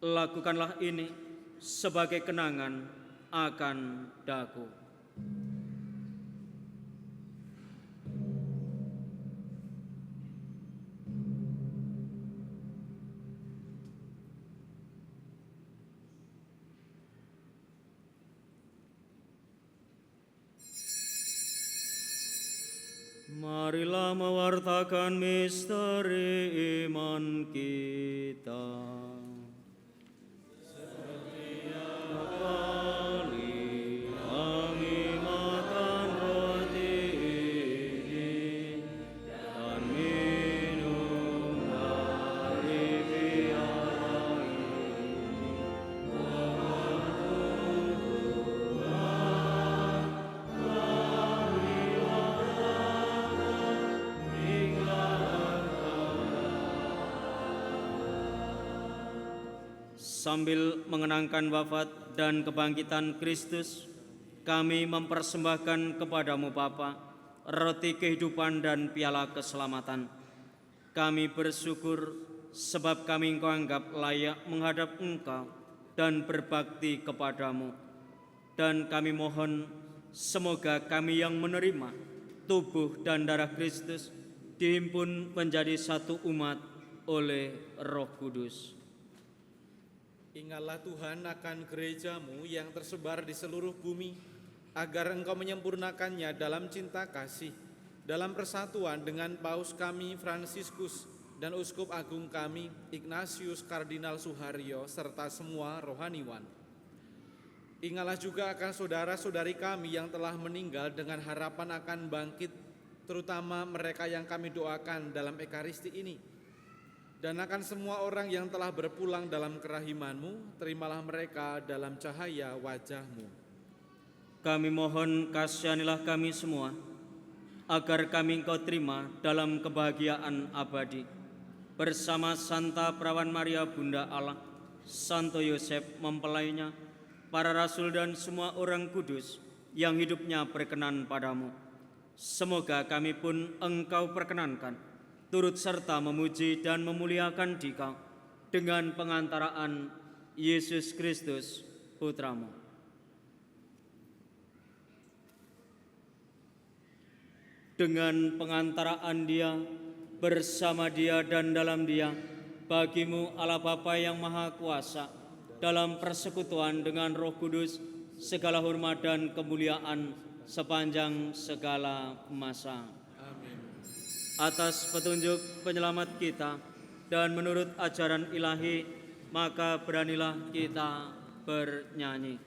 Lakukanlah ini sebagai kenangan akan daku." Marilah mewartakan misteri iman kita. Sambil mengenangkan wafat dan kebangkitan Kristus, kami mempersembahkan kepadamu Bapa, roti kehidupan dan piala keselamatan. Kami bersyukur sebab kami Engkau anggap layak menghadap Engkau dan berbakti kepadamu. Dan kami mohon semoga kami yang menerima tubuh dan darah Kristus dihimpun menjadi satu umat oleh Roh Kudus. Ingatlah Tuhan akan gerejamu yang tersebar di seluruh bumi, agar Engkau menyempurnakannya dalam cinta kasih, dalam persatuan dengan Paus kami Fransiskus dan Uskup Agung kami Ignatius Kardinal Suharyo serta semua rohaniwan. Ingatlah juga akan saudara-saudari kami yang telah meninggal dengan harapan akan bangkit, terutama mereka yang kami doakan dalam Ekaristi ini. Dan akan semua orang yang telah berpulang dalam kerahiman-Mu, terimalah mereka dalam cahaya wajah-Mu. Kami mohon kasihanilah kami semua, agar kami Engkau terima dalam kebahagiaan abadi. Bersama Santa Perawan Maria Bunda Allah, Santo Yosef mempelainya, para rasul dan semua orang kudus yang hidupnya berkenan padamu. Semoga kami pun Engkau perkenankan, turut serta memuji dan memuliakan Dikau dengan pengantaraan Yesus Kristus, Putramu. Dengan pengantaraan Dia, bersama Dia dan dalam Dia, bagimu Allah Bapa yang Maha Kuasa, dalam persekutuan dengan Roh Kudus, segala hormat dan kemuliaan sepanjang segala masa. Atas petunjuk penyelamat kita dan menurut ajaran ilahi, maka beranilah kita bernyanyi.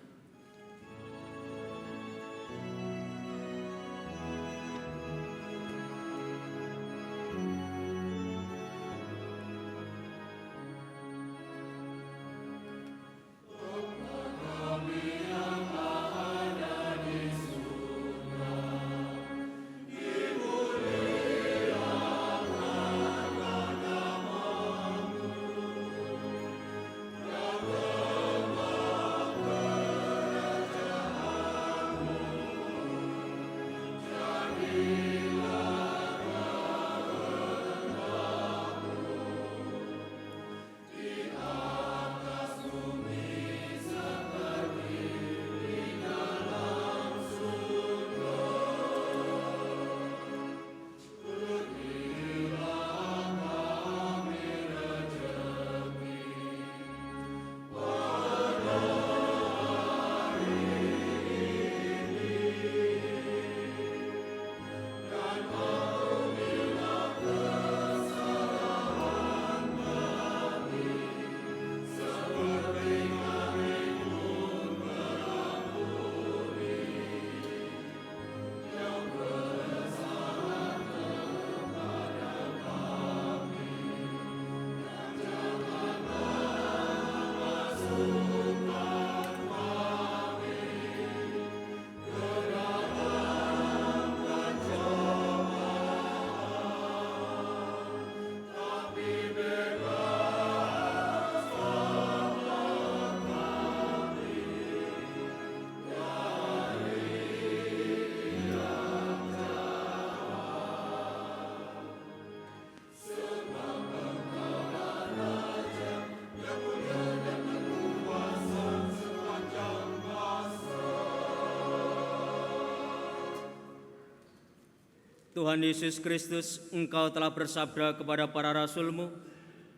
Tuhan Yesus Kristus, Engkau telah bersabda kepada para rasul-Mu,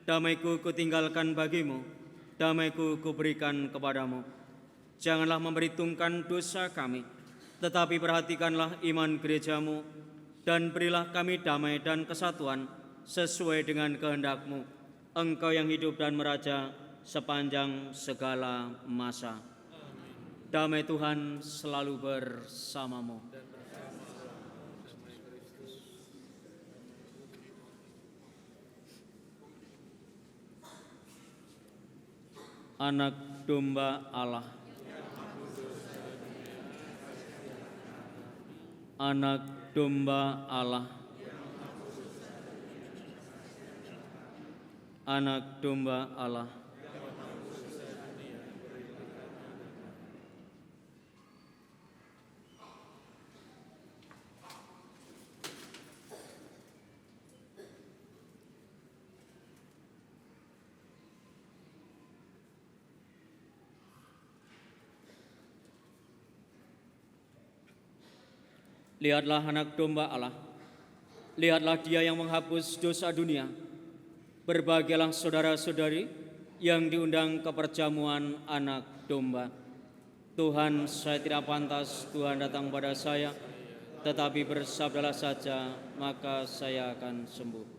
damai-Ku kutinggalkan bagimu, damai-Ku kuberikan kepadamu. Janganlah memperhitungkan dosa kami, tetapi perhatikanlah iman gereja-Mu, dan berilah kami damai dan kesatuan sesuai dengan kehendak-Mu, Engkau yang hidup dan meraja sepanjang segala masa. Damai Tuhan selalu bersamamu. Anak domba Allah, anak domba Allah, anak domba Allah, Lihatlah anak domba Allah. Lihatlah dia yang menghapus dosa dunia. Berbahagialah saudara-saudari yang diundang ke perjamuan anak domba. Tuhan, saya tidak pantas Tuhan datang pada saya, tetapi bersabdalah saja, maka saya akan sembuh.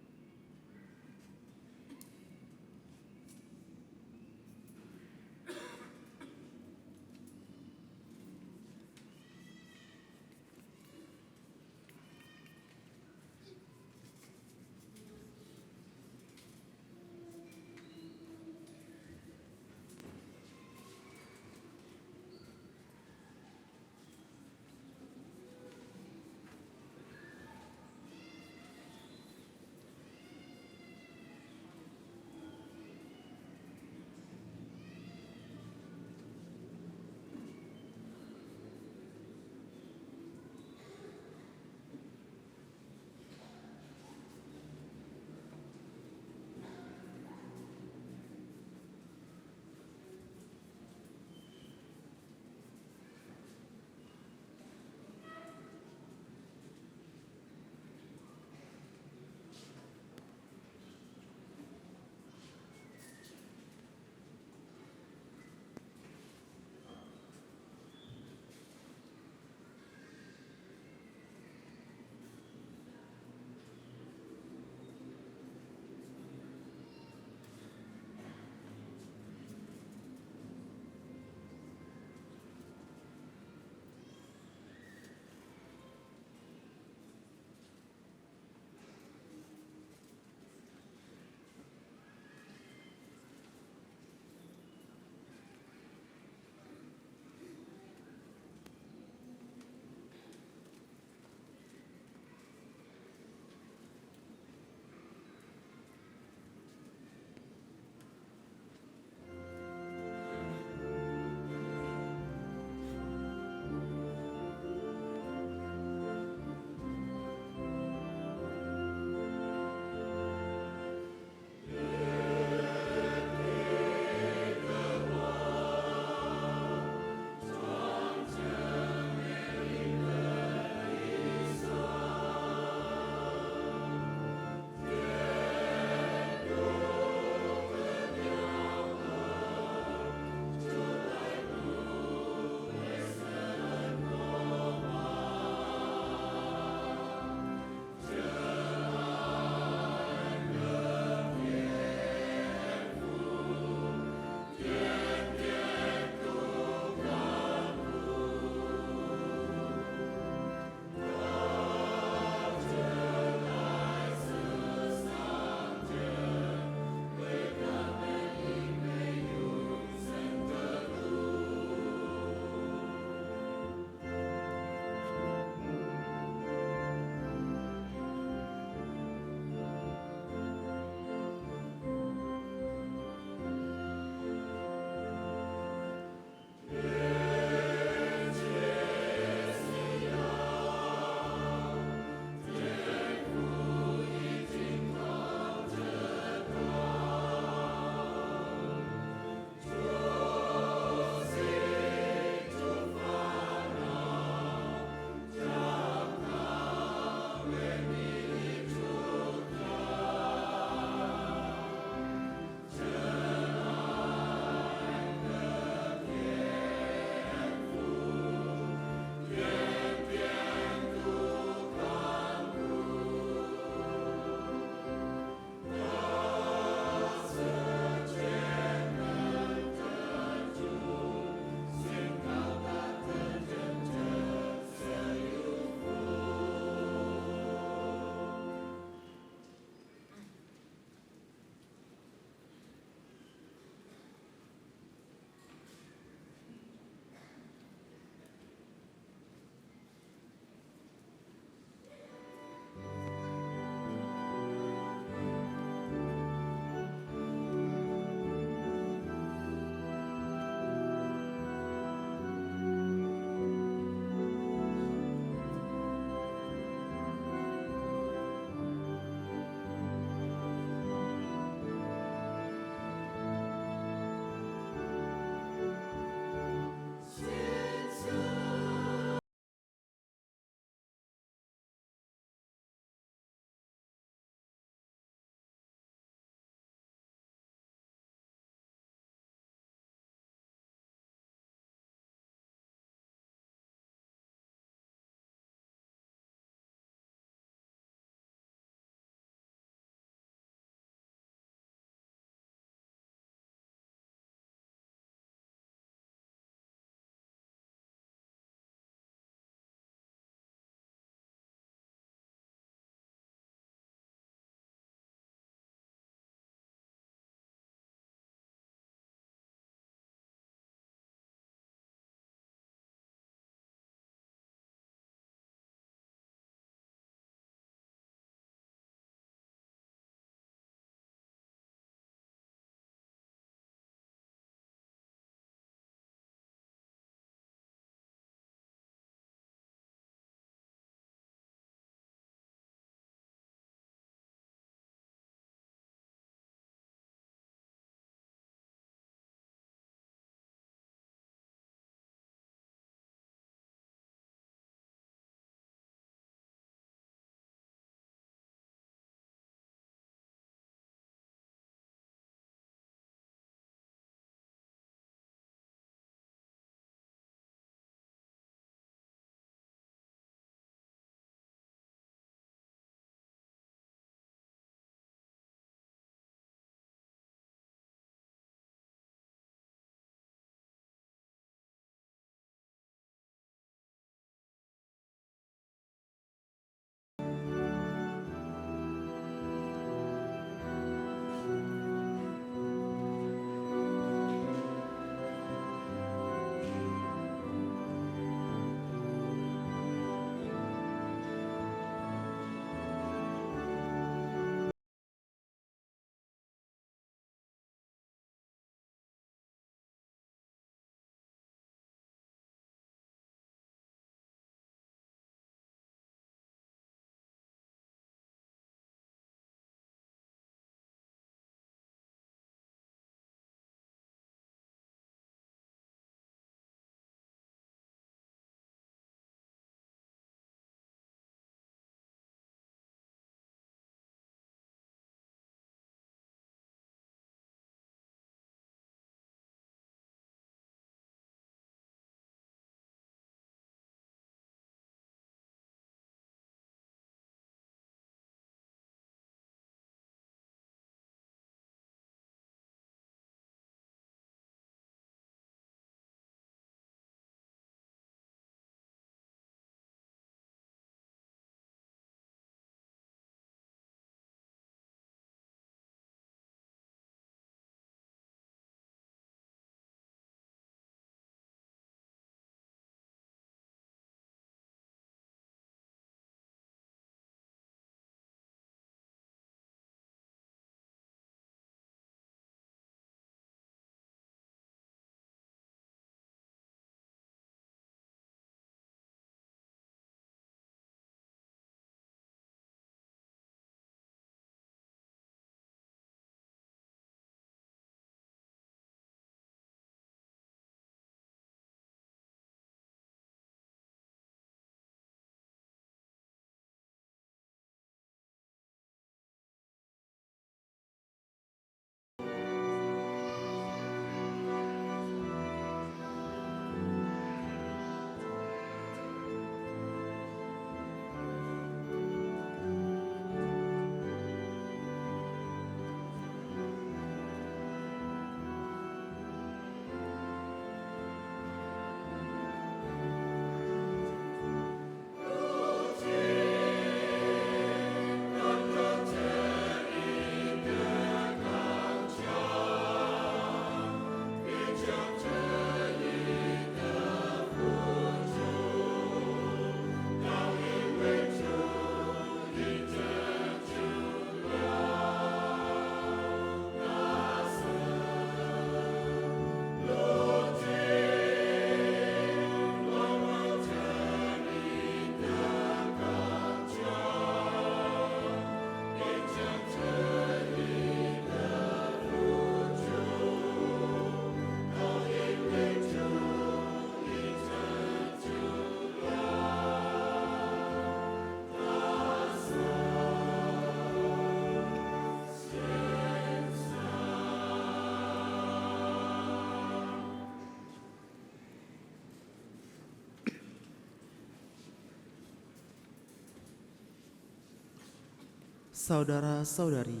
Saudara-saudari,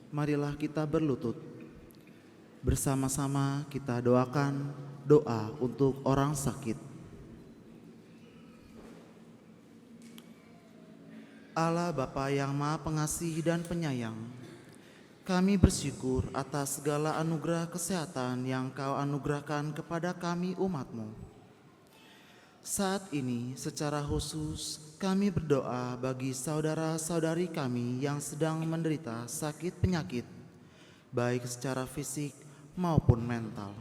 marilah kita berlutut. Bersama-sama kita doakan doa untuk orang sakit. Allah Bapa yang Maha Pengasih dan Penyayang, kami bersyukur atas segala anugerah kesehatan yang Kau anugerahkan kepada kami umat-Mu. Saat ini secara khusus kami berdoa bagi saudara-saudari kami yang sedang menderita sakit penyakit, baik secara fisik maupun mental.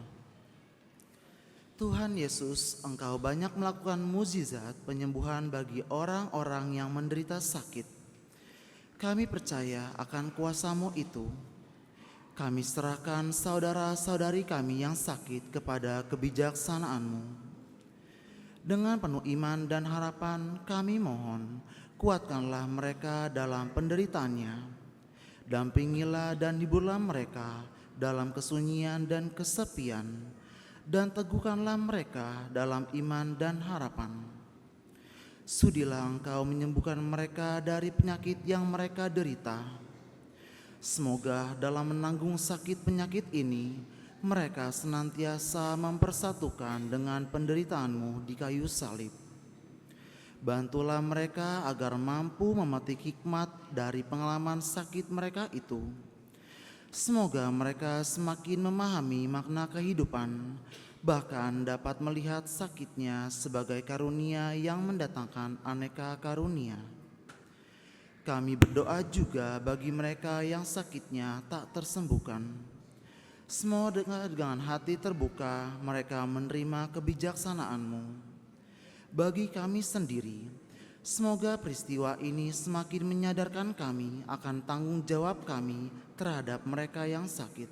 Tuhan Yesus, Engkau banyak melakukan mukjizat penyembuhan bagi orang-orang yang menderita sakit. Kami percaya akan kuasa-Mu itu. Kami serahkan saudara-saudari kami yang sakit kepada kebijaksanaan-Mu. Dengan penuh iman dan harapan kami mohon, kuatkanlah mereka dalam penderitaannya. Dampingilah dan hiburlah mereka dalam kesunyian dan kesepian, dan teguhkanlah mereka dalam iman dan harapan. Sudilah Engkau menyembuhkan mereka dari penyakit yang mereka derita. Semoga dalam menanggung sakit penyakit ini, mereka senantiasa mempersatukan dengan penderitaan-Mu di kayu salib. Bantulah mereka agar mampu memetik hikmat dari pengalaman sakit mereka itu. Semoga mereka semakin memahami makna kehidupan, bahkan dapat melihat sakitnya sebagai karunia yang mendatangkan aneka karunia. Kami berdoa juga bagi mereka yang sakitnya tak tersembuhkan. Semoga dengan hati terbuka mereka menerima kebijaksanaan-Mu. Bagi kami sendiri, semoga peristiwa ini semakin menyadarkan kami akan tanggung jawab kami terhadap mereka yang sakit.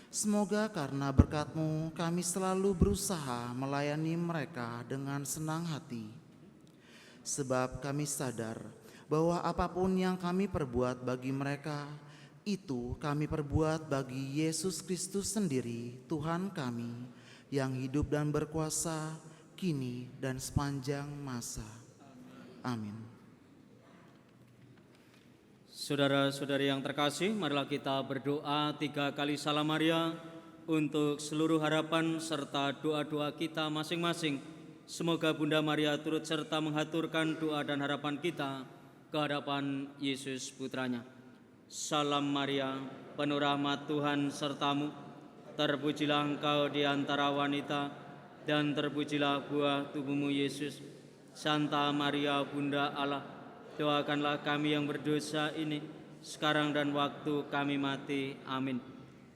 Semoga karena berkat-Mu kami selalu berusaha melayani mereka dengan senang hati. Sebab kami sadar bahwa apapun yang kami perbuat bagi mereka, itu kami perbuat bagi Yesus Kristus sendiri, Tuhan kami, yang hidup dan berkuasa kini dan sepanjang masa. Amin. Saudara-saudari yang terkasih, marilah kita berdoa 3 kali Salam Maria untuk seluruh harapan serta doa-doa kita masing-masing. Semoga Bunda Maria turut serta menghaturkan doa dan harapan kita ke hadapan Yesus Putranya. Salam Maria, penuh rahmat Tuhan sertamu, terpujilah engkau di antara wanita, dan terpujilah buah tubuhmu Yesus. Santa Maria Bunda Allah, doakanlah kami yang berdosa ini, sekarang dan waktu kami mati. Amin.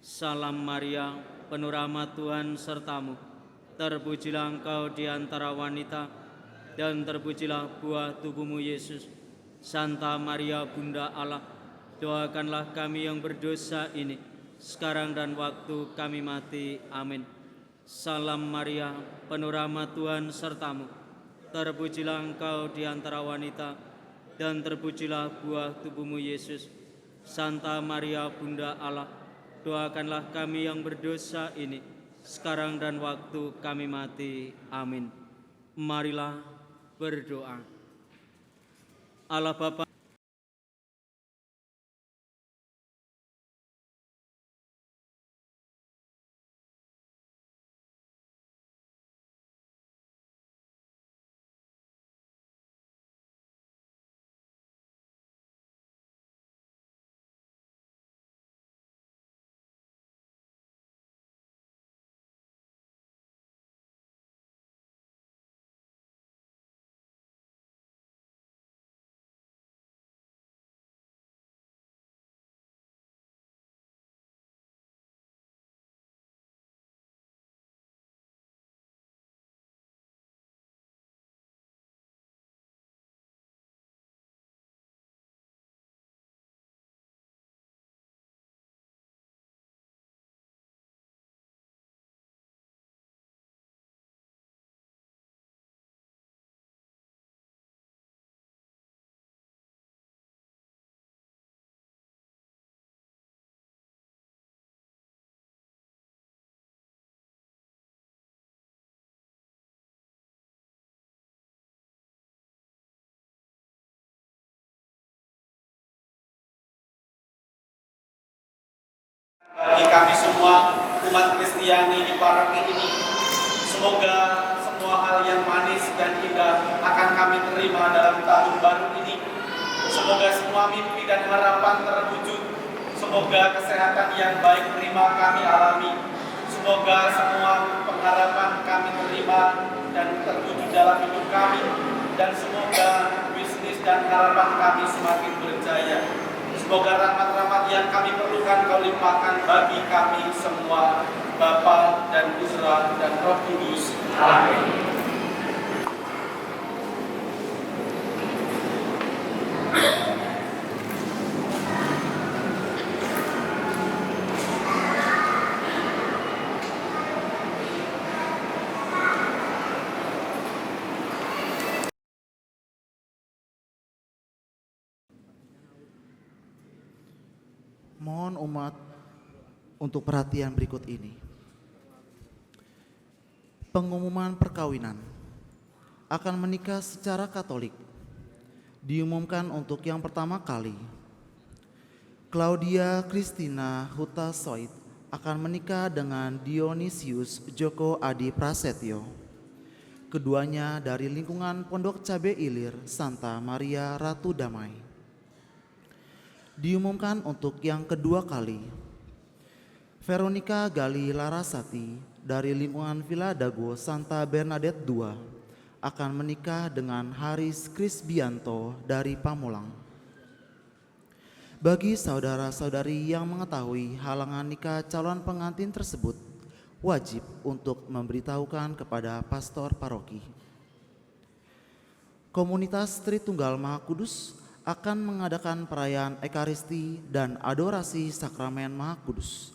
Salam Maria, penuh rahmat Tuhan sertamu, terpujilah engkau di antara wanita, dan terpujilah buah tubuhmu Yesus. Santa Maria Bunda Allah, doakanlah kami yang berdosa ini, sekarang dan waktu kami mati. Amin. Salam Maria, penuh rahmat Tuhan sertamu, terpujilah engkau di antara wanita, dan terpujilah buah tubuhmu Yesus. Santa Maria Bunda Allah, doakanlah kami yang berdosa ini, sekarang dan waktu kami mati. Amin. Marilah berdoa. Allah Bapa semua umat Kristiani di paroki ini. Semoga semua hal yang manis dan indah akan kami terima dalam tahun baru ini. Semoga semua mimpi dan harapan terwujud. Semoga kesehatan yang baik prima kami alami. Semoga semua pengharapan kami terima dan terwujud dalam hidup kami. Dan semoga bisnis dan harapan kami semakin berjaya. Semoga rahmat-rahmat yang kami perlukan Kau limpahkan bagi kami semua, Bapa dan Putra dan Roh Kudus. Amin. Mohon umat untuk perhatian berikut ini. Pengumuman perkawinan akan menikah secara Katolik diumumkan untuk yang pertama kali. Claudia Christina Huta Soit akan menikah dengan Dionysius Joko Adi Prasetyo. Keduanya dari lingkungan Pondok Cabe Ilir Santa Maria Ratu Damai. Diumumkan untuk yang kedua kali, Veronica Gali Larasati dari lingkungan Villa Dago Santa Bernadette II akan menikah dengan Haris Krisbianto dari Pamulang. Bagi saudara-saudari yang mengetahui halangan nikah calon pengantin tersebut, wajib untuk memberitahukan kepada pastor paroki. Komunitas Tritunggal Maha Kudus akan mengadakan perayaan Ekaristi dan adorasi Sakramen Maha Kudus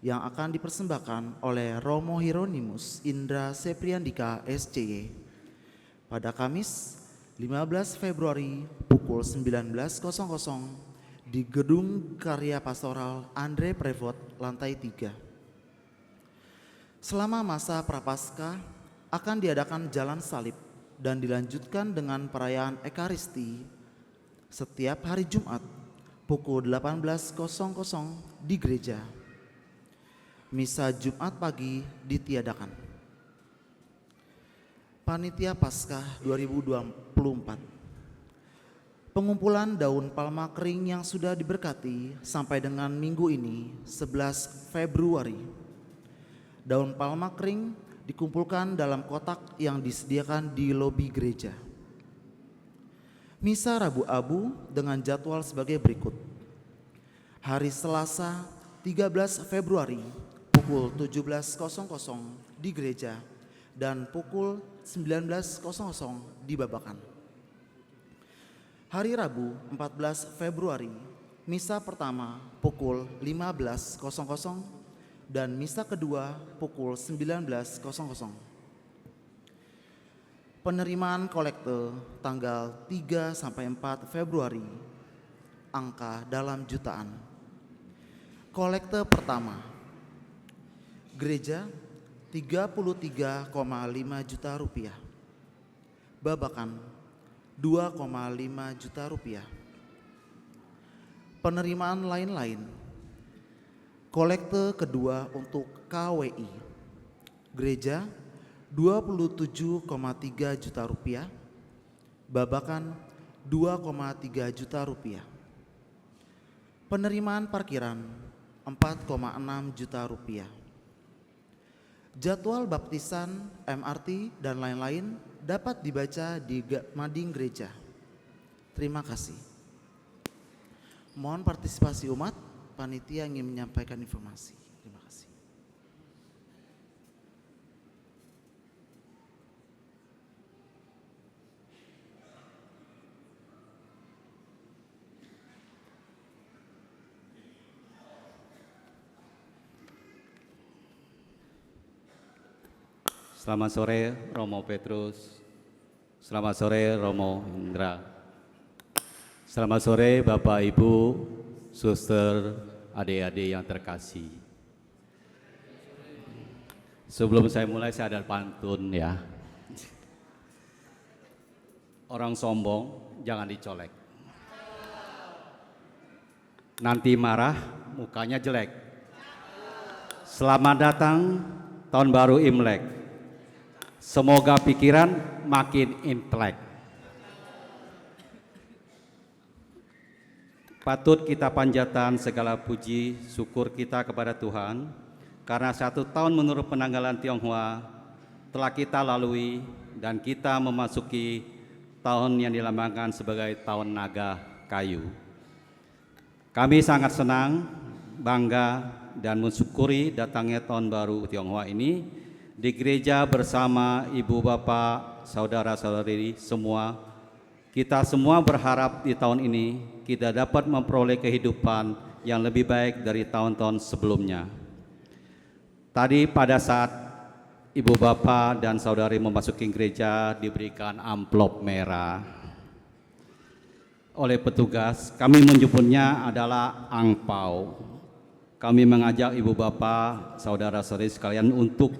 yang akan dipersembahkan oleh Romo Hieronymus Indra Sepriandika SCY pada Kamis 15 Februari pukul 19.00 di Gedung Karya Pastoral Andre Prevot lantai 3. Selama masa Prapaskah akan diadakan jalan salib dan dilanjutkan dengan perayaan Ekaristi setiap hari Jumat pukul 18.00 di gereja. Misa Jumat pagi ditiadakan. Panitia Paskah 2024. Pengumpulan daun palma kering yang sudah diberkati sampai dengan minggu ini 11 Februari. Daun palma kering dikumpulkan dalam kotak yang disediakan di lobi gereja. Misa Rabu Abu dengan jadwal sebagai berikut. Hari Selasa 13 Februari pukul 17.00 di gereja dan pukul 19.00 di Babakan. Hari Rabu 14 Februari, misa pertama pukul 15.00 dan misa kedua pukul 19.00. Penerimaan kolekte tanggal 3 sampai 4 Februari, angka dalam jutaan. Kolekte pertama, gereja 33,5 juta rupiah, Babakan 2,5 juta rupiah. Penerimaan lain-lain, kolekte kedua untuk KWI, gereja 27,3 juta rupiah, Babakan 2,3 juta rupiah. Penerimaan parkiran 4,6 juta rupiah. Jadwal baptisan, MRT, dan lain-lain dapat dibaca di mading gereja. Terima kasih. Mohon partisipasi umat, panitia ingin menyampaikan informasi. Terima kasih. Selamat sore Romo Petrus, selamat sore Romo Indra, selamat sore Bapak Ibu, suster, adik-adik yang terkasih. Sebelum saya mulai saya ada pantun ya. Orang sombong jangan dicolek. Nanti marah mukanya jelek. Selamat datang tahun baru Imlek. Semoga pikiran makin intelek. Patut kita panjatan segala puji syukur kita kepada Tuhan karena 1 tahun menurut penanggalan Tionghoa telah kita lalui dan kita memasuki tahun yang dilambangkan sebagai tahun naga kayu. Kami sangat senang, bangga, dan mensyukuri datangnya tahun baru Tionghoa ini di gereja bersama ibu bapak, saudara-saudari semua. Kita semua berharap di tahun ini kita dapat memperoleh kehidupan yang lebih baik dari tahun-tahun sebelumnya. Tadi pada saat ibu bapak dan saudari memasuki gereja diberikan amplop merah oleh petugas. Kami menyebutnya adalah angpau. Kami mengajak ibu bapak, saudara-saudari sekalian untuk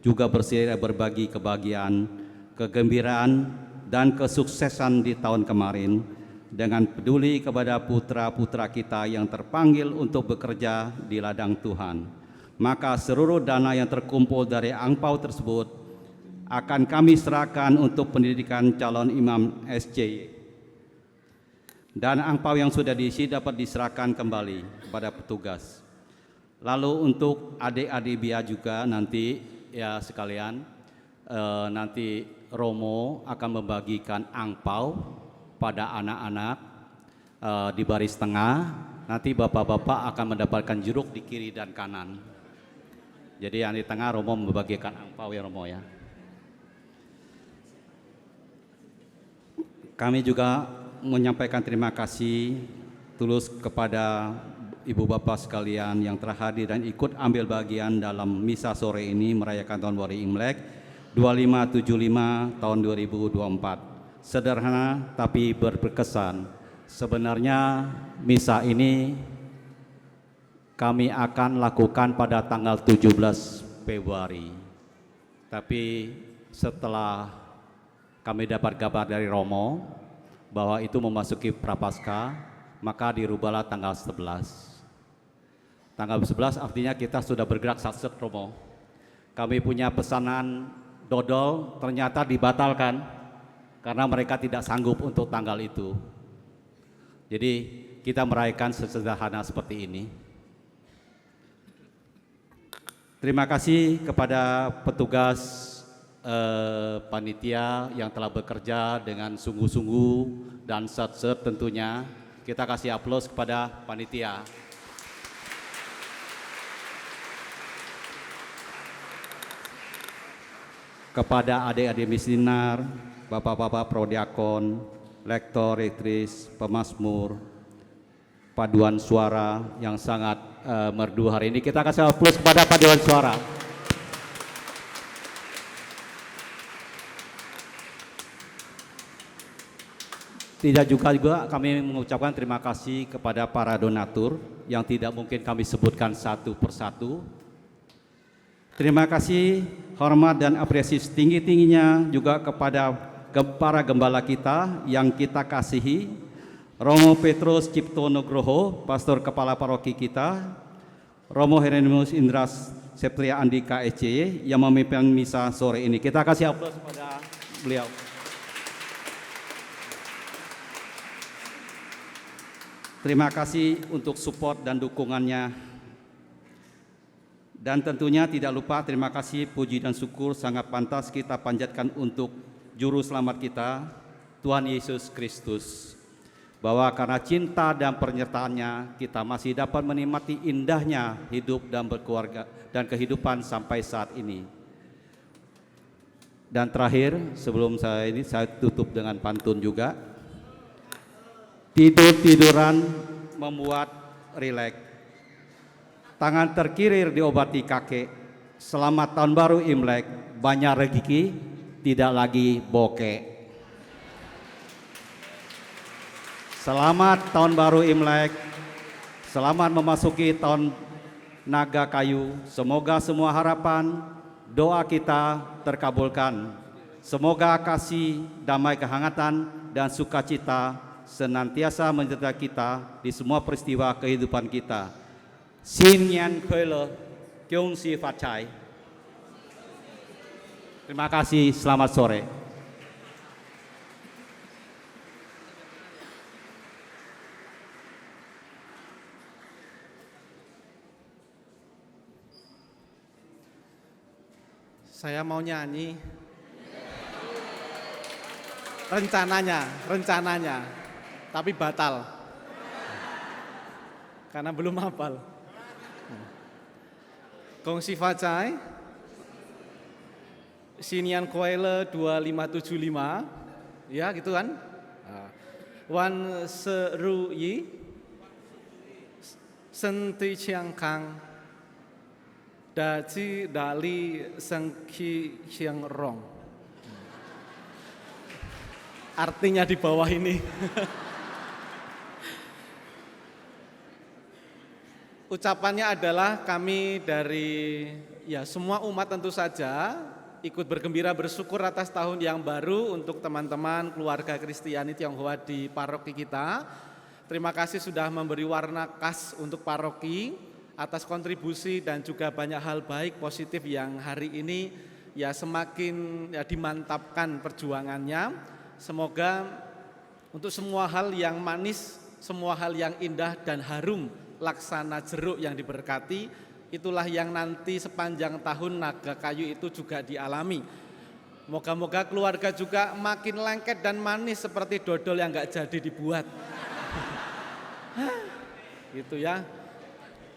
juga berbagi kebahagiaan, kegembiraan, dan kesuksesan di tahun kemarin dengan peduli kepada putra-putra kita yang terpanggil untuk bekerja di ladang Tuhan. Maka seluruh dana yang terkumpul dari angpau tersebut akan kami serahkan untuk pendidikan calon imam SCY. Dan angpau yang sudah diisi dapat diserahkan kembali kepada petugas. Lalu untuk adik-adik Bia juga nanti ya sekalian, nanti Romo akan membagikan angpau pada anak-anak di baris tengah. Nanti bapak-bapak akan mendapatkan jeruk di kiri dan kanan. Jadi yang di tengah Romo membagikan angpau ya Romo ya. Kami juga menyampaikan terima kasih tulus kepada ibu bapak sekalian yang telah hadir dan ikut ambil bagian dalam misa sore ini merayakan tahun baru Imlek 2575 tahun 2024. Sederhana tapi berkesan. Sebenarnya misa ini kami akan lakukan pada tanggal 17 Februari. Tapi setelah kami dapat kabar dari Romo bahwa itu memasuki Prapaskah, maka dirubahlah tanggal 11. Tanggal 11 artinya kita sudah bergerak satset Romo. Kami punya pesanan dodol ternyata dibatalkan karena mereka tidak sanggup untuk tanggal itu. Jadi kita merayakan sesederhana seperti ini. Terima kasih kepada petugas panitia yang telah bekerja dengan sungguh-sungguh dan satset tentunya. Kita kasih aplaus kepada panitia. Kepada adik-adik misinar, bapak-bapak prodiakon, lektor, rektris, pemazmur, paduan suara yang sangat merdu hari ini. Kita kasih aplaus kepada paduan suara. Tidak juga kami mengucapkan terima kasih kepada para donatur yang tidak mungkin kami sebutkan satu persatu. Terima kasih, hormat dan apresiasi setinggi-tingginya juga kepada para gembala kita yang kita kasihi, Romo Petrus Cipto Nugroho, pastor kepala paroki kita, Romo Hieronymus Indra Septria Andika SCY yang memimpin misa sore ini. Kita kasih aplaus kepada beliau. Terima kasih untuk support dan dukungannya. Dan tentunya tidak lupa terima kasih, puji dan syukur sangat pantas kita panjatkan untuk Juru Selamat kita, Tuhan Yesus Kristus. Bahwa karena cinta dan penyertaannya kita masih dapat menikmati indahnya hidup dan berkeluarga dan kehidupan sampai saat ini. Dan terakhir sebelum saya tutup dengan pantun juga. Tidur-tiduran membuat rileks. Tangan terkirir diobati kakek. Selamat tahun baru Imlek, banyak rezeki, tidak lagi bokek. Selamat tahun baru Imlek. Selamat memasuki tahun naga kayu. Semoga semua harapan, doa kita terkabulkan. Semoga kasih, damai, kehangatan, dan sukacita senantiasa menyertai kita di semua peristiwa kehidupan kita. Xin Nhan Khơi Le, Kyung Si Fat Chai. Terima kasih, selamat sore. Saya mau nyanyi. Rencananya, tapi batal. Karena belum hafal. Gong Si Fa Chai, Sinian Koele 2575, ya gitu kan. Wan Seru Yi, Senti Chiang Kang, Daci Dali Sengki Chiang Rong. Artinya di bawah ini. Ucapannya adalah kami dari semua umat tentu saja ikut bergembira bersyukur atas tahun yang baru untuk teman-teman keluarga Kristiani Tionghoa di paroki kita. Terima kasih sudah memberi warna khas untuk paroki atas kontribusi dan juga banyak hal baik positif yang hari ini semakin dimantapkan perjuangannya. Semoga untuk semua hal yang manis, semua hal yang indah dan harum laksana jeruk yang diberkati, itulah yang nanti sepanjang tahun naga kayu itu juga dialami. Moga-moga keluarga juga makin lengket dan manis seperti dodol yang gak jadi dibuat. Gitu ya.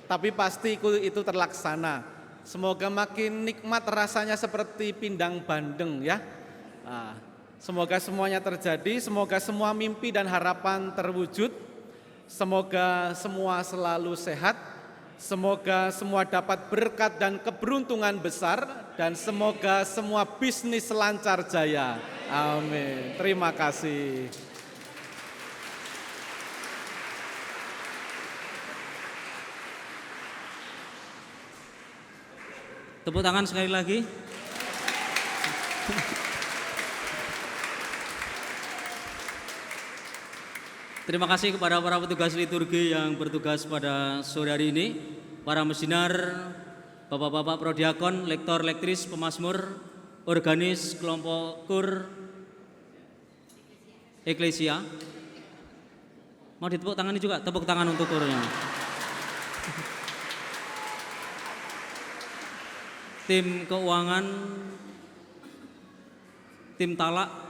Tapi pasti itu terlaksana. Semoga makin nikmat rasanya seperti pindang bandeng ya. Semoga semuanya terjadi, semoga semua mimpi dan harapan terwujud. Semoga semua selalu sehat, semoga semua dapat berkat dan keberuntungan besar, dan semoga semua bisnis lancar jaya. Amin. Terima kasih. Tepuk tangan sekali lagi. Terima kasih kepada para petugas liturgi yang bertugas pada sore hari ini, para mesinar, bapak-bapak prodiakon, lektor, lektris, pemazmur, organis, kelompok kur, eklesia. Mau ditepuk tangan juga, tepuk tangan untuk kurnya. Tim keuangan, tim talak,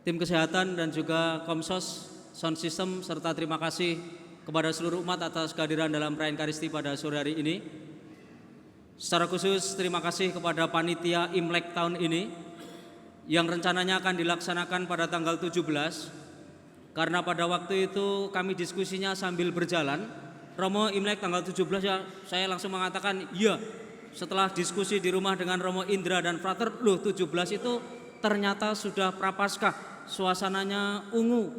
tim kesehatan dan juga Komsos, sound system, serta terima kasih kepada seluruh umat atas kehadiran dalam perayaan Ekaristi pada sore hari ini. Secara khusus terima kasih kepada panitia Imlek tahun ini yang rencananya akan dilaksanakan pada tanggal 17, karena pada waktu itu kami diskusinya sambil berjalan. Romo Imlek tanggal 17 ya, saya langsung mengatakan iya. Setelah diskusi di rumah dengan Romo Indra dan Frater, 17 itu ternyata sudah Prapaskah, suasananya ungu.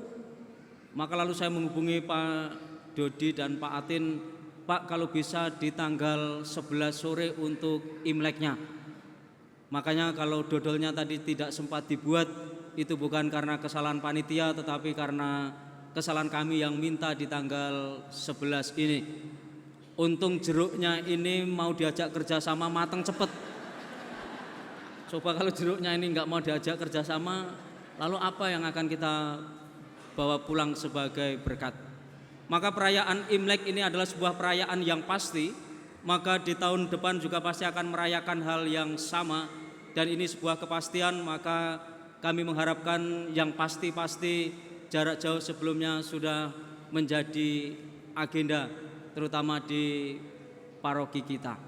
Maka lalu saya menghubungi Pak Dodi dan Pak Atin, Pak kalau bisa di tanggal 11 sore untuk Imleknya. Makanya kalau dodolnya tadi tidak sempat dibuat, itu bukan karena kesalahan panitia, tetapi karena kesalahan kami yang minta di tanggal 11 ini. Untung jeruknya ini mau diajak kerjasama matang cepet. Coba kalau jeruknya ini nggak mau diajak kerjasama, lalu apa yang akan kita bawa pulang sebagai berkat? Maka perayaan Imlek ini adalah sebuah perayaan yang pasti, maka di tahun depan juga pasti akan merayakan hal yang sama, dan ini sebuah kepastian. Maka kami mengharapkan yang pasti-pasti jarak jauh sebelumnya sudah menjadi agenda, terutama di paroki kita.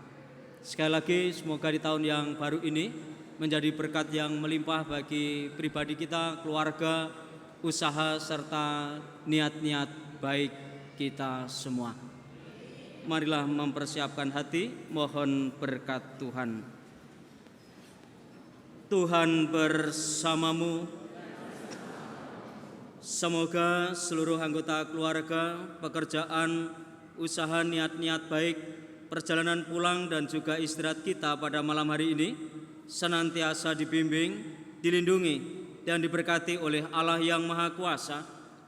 Sekali lagi semoga di tahun yang baru ini menjadi berkat yang melimpah bagi pribadi kita, keluarga, usaha, serta niat-niat baik kita semua. Marilah mempersiapkan hati, mohon berkat Tuhan. Tuhan bersamamu. Semoga seluruh anggota keluarga, pekerjaan, usaha, niat-niat baik, perjalanan pulang dan juga istirahat kita pada malam hari ini senantiasa dibimbing, dilindungi, dan diberkati oleh Allah yang Maha Kuasa,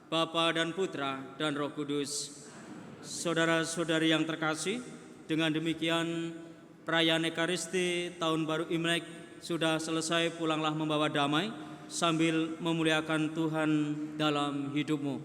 Bapa dan Putra dan Roh Kudus. Saudara-saudari yang terkasih, Dengan demikian, perayaan Ekaristi Tahun Baru Imlek sudah selesai. Pulanglah membawa damai sambil memuliakan Tuhan dalam hidupmu.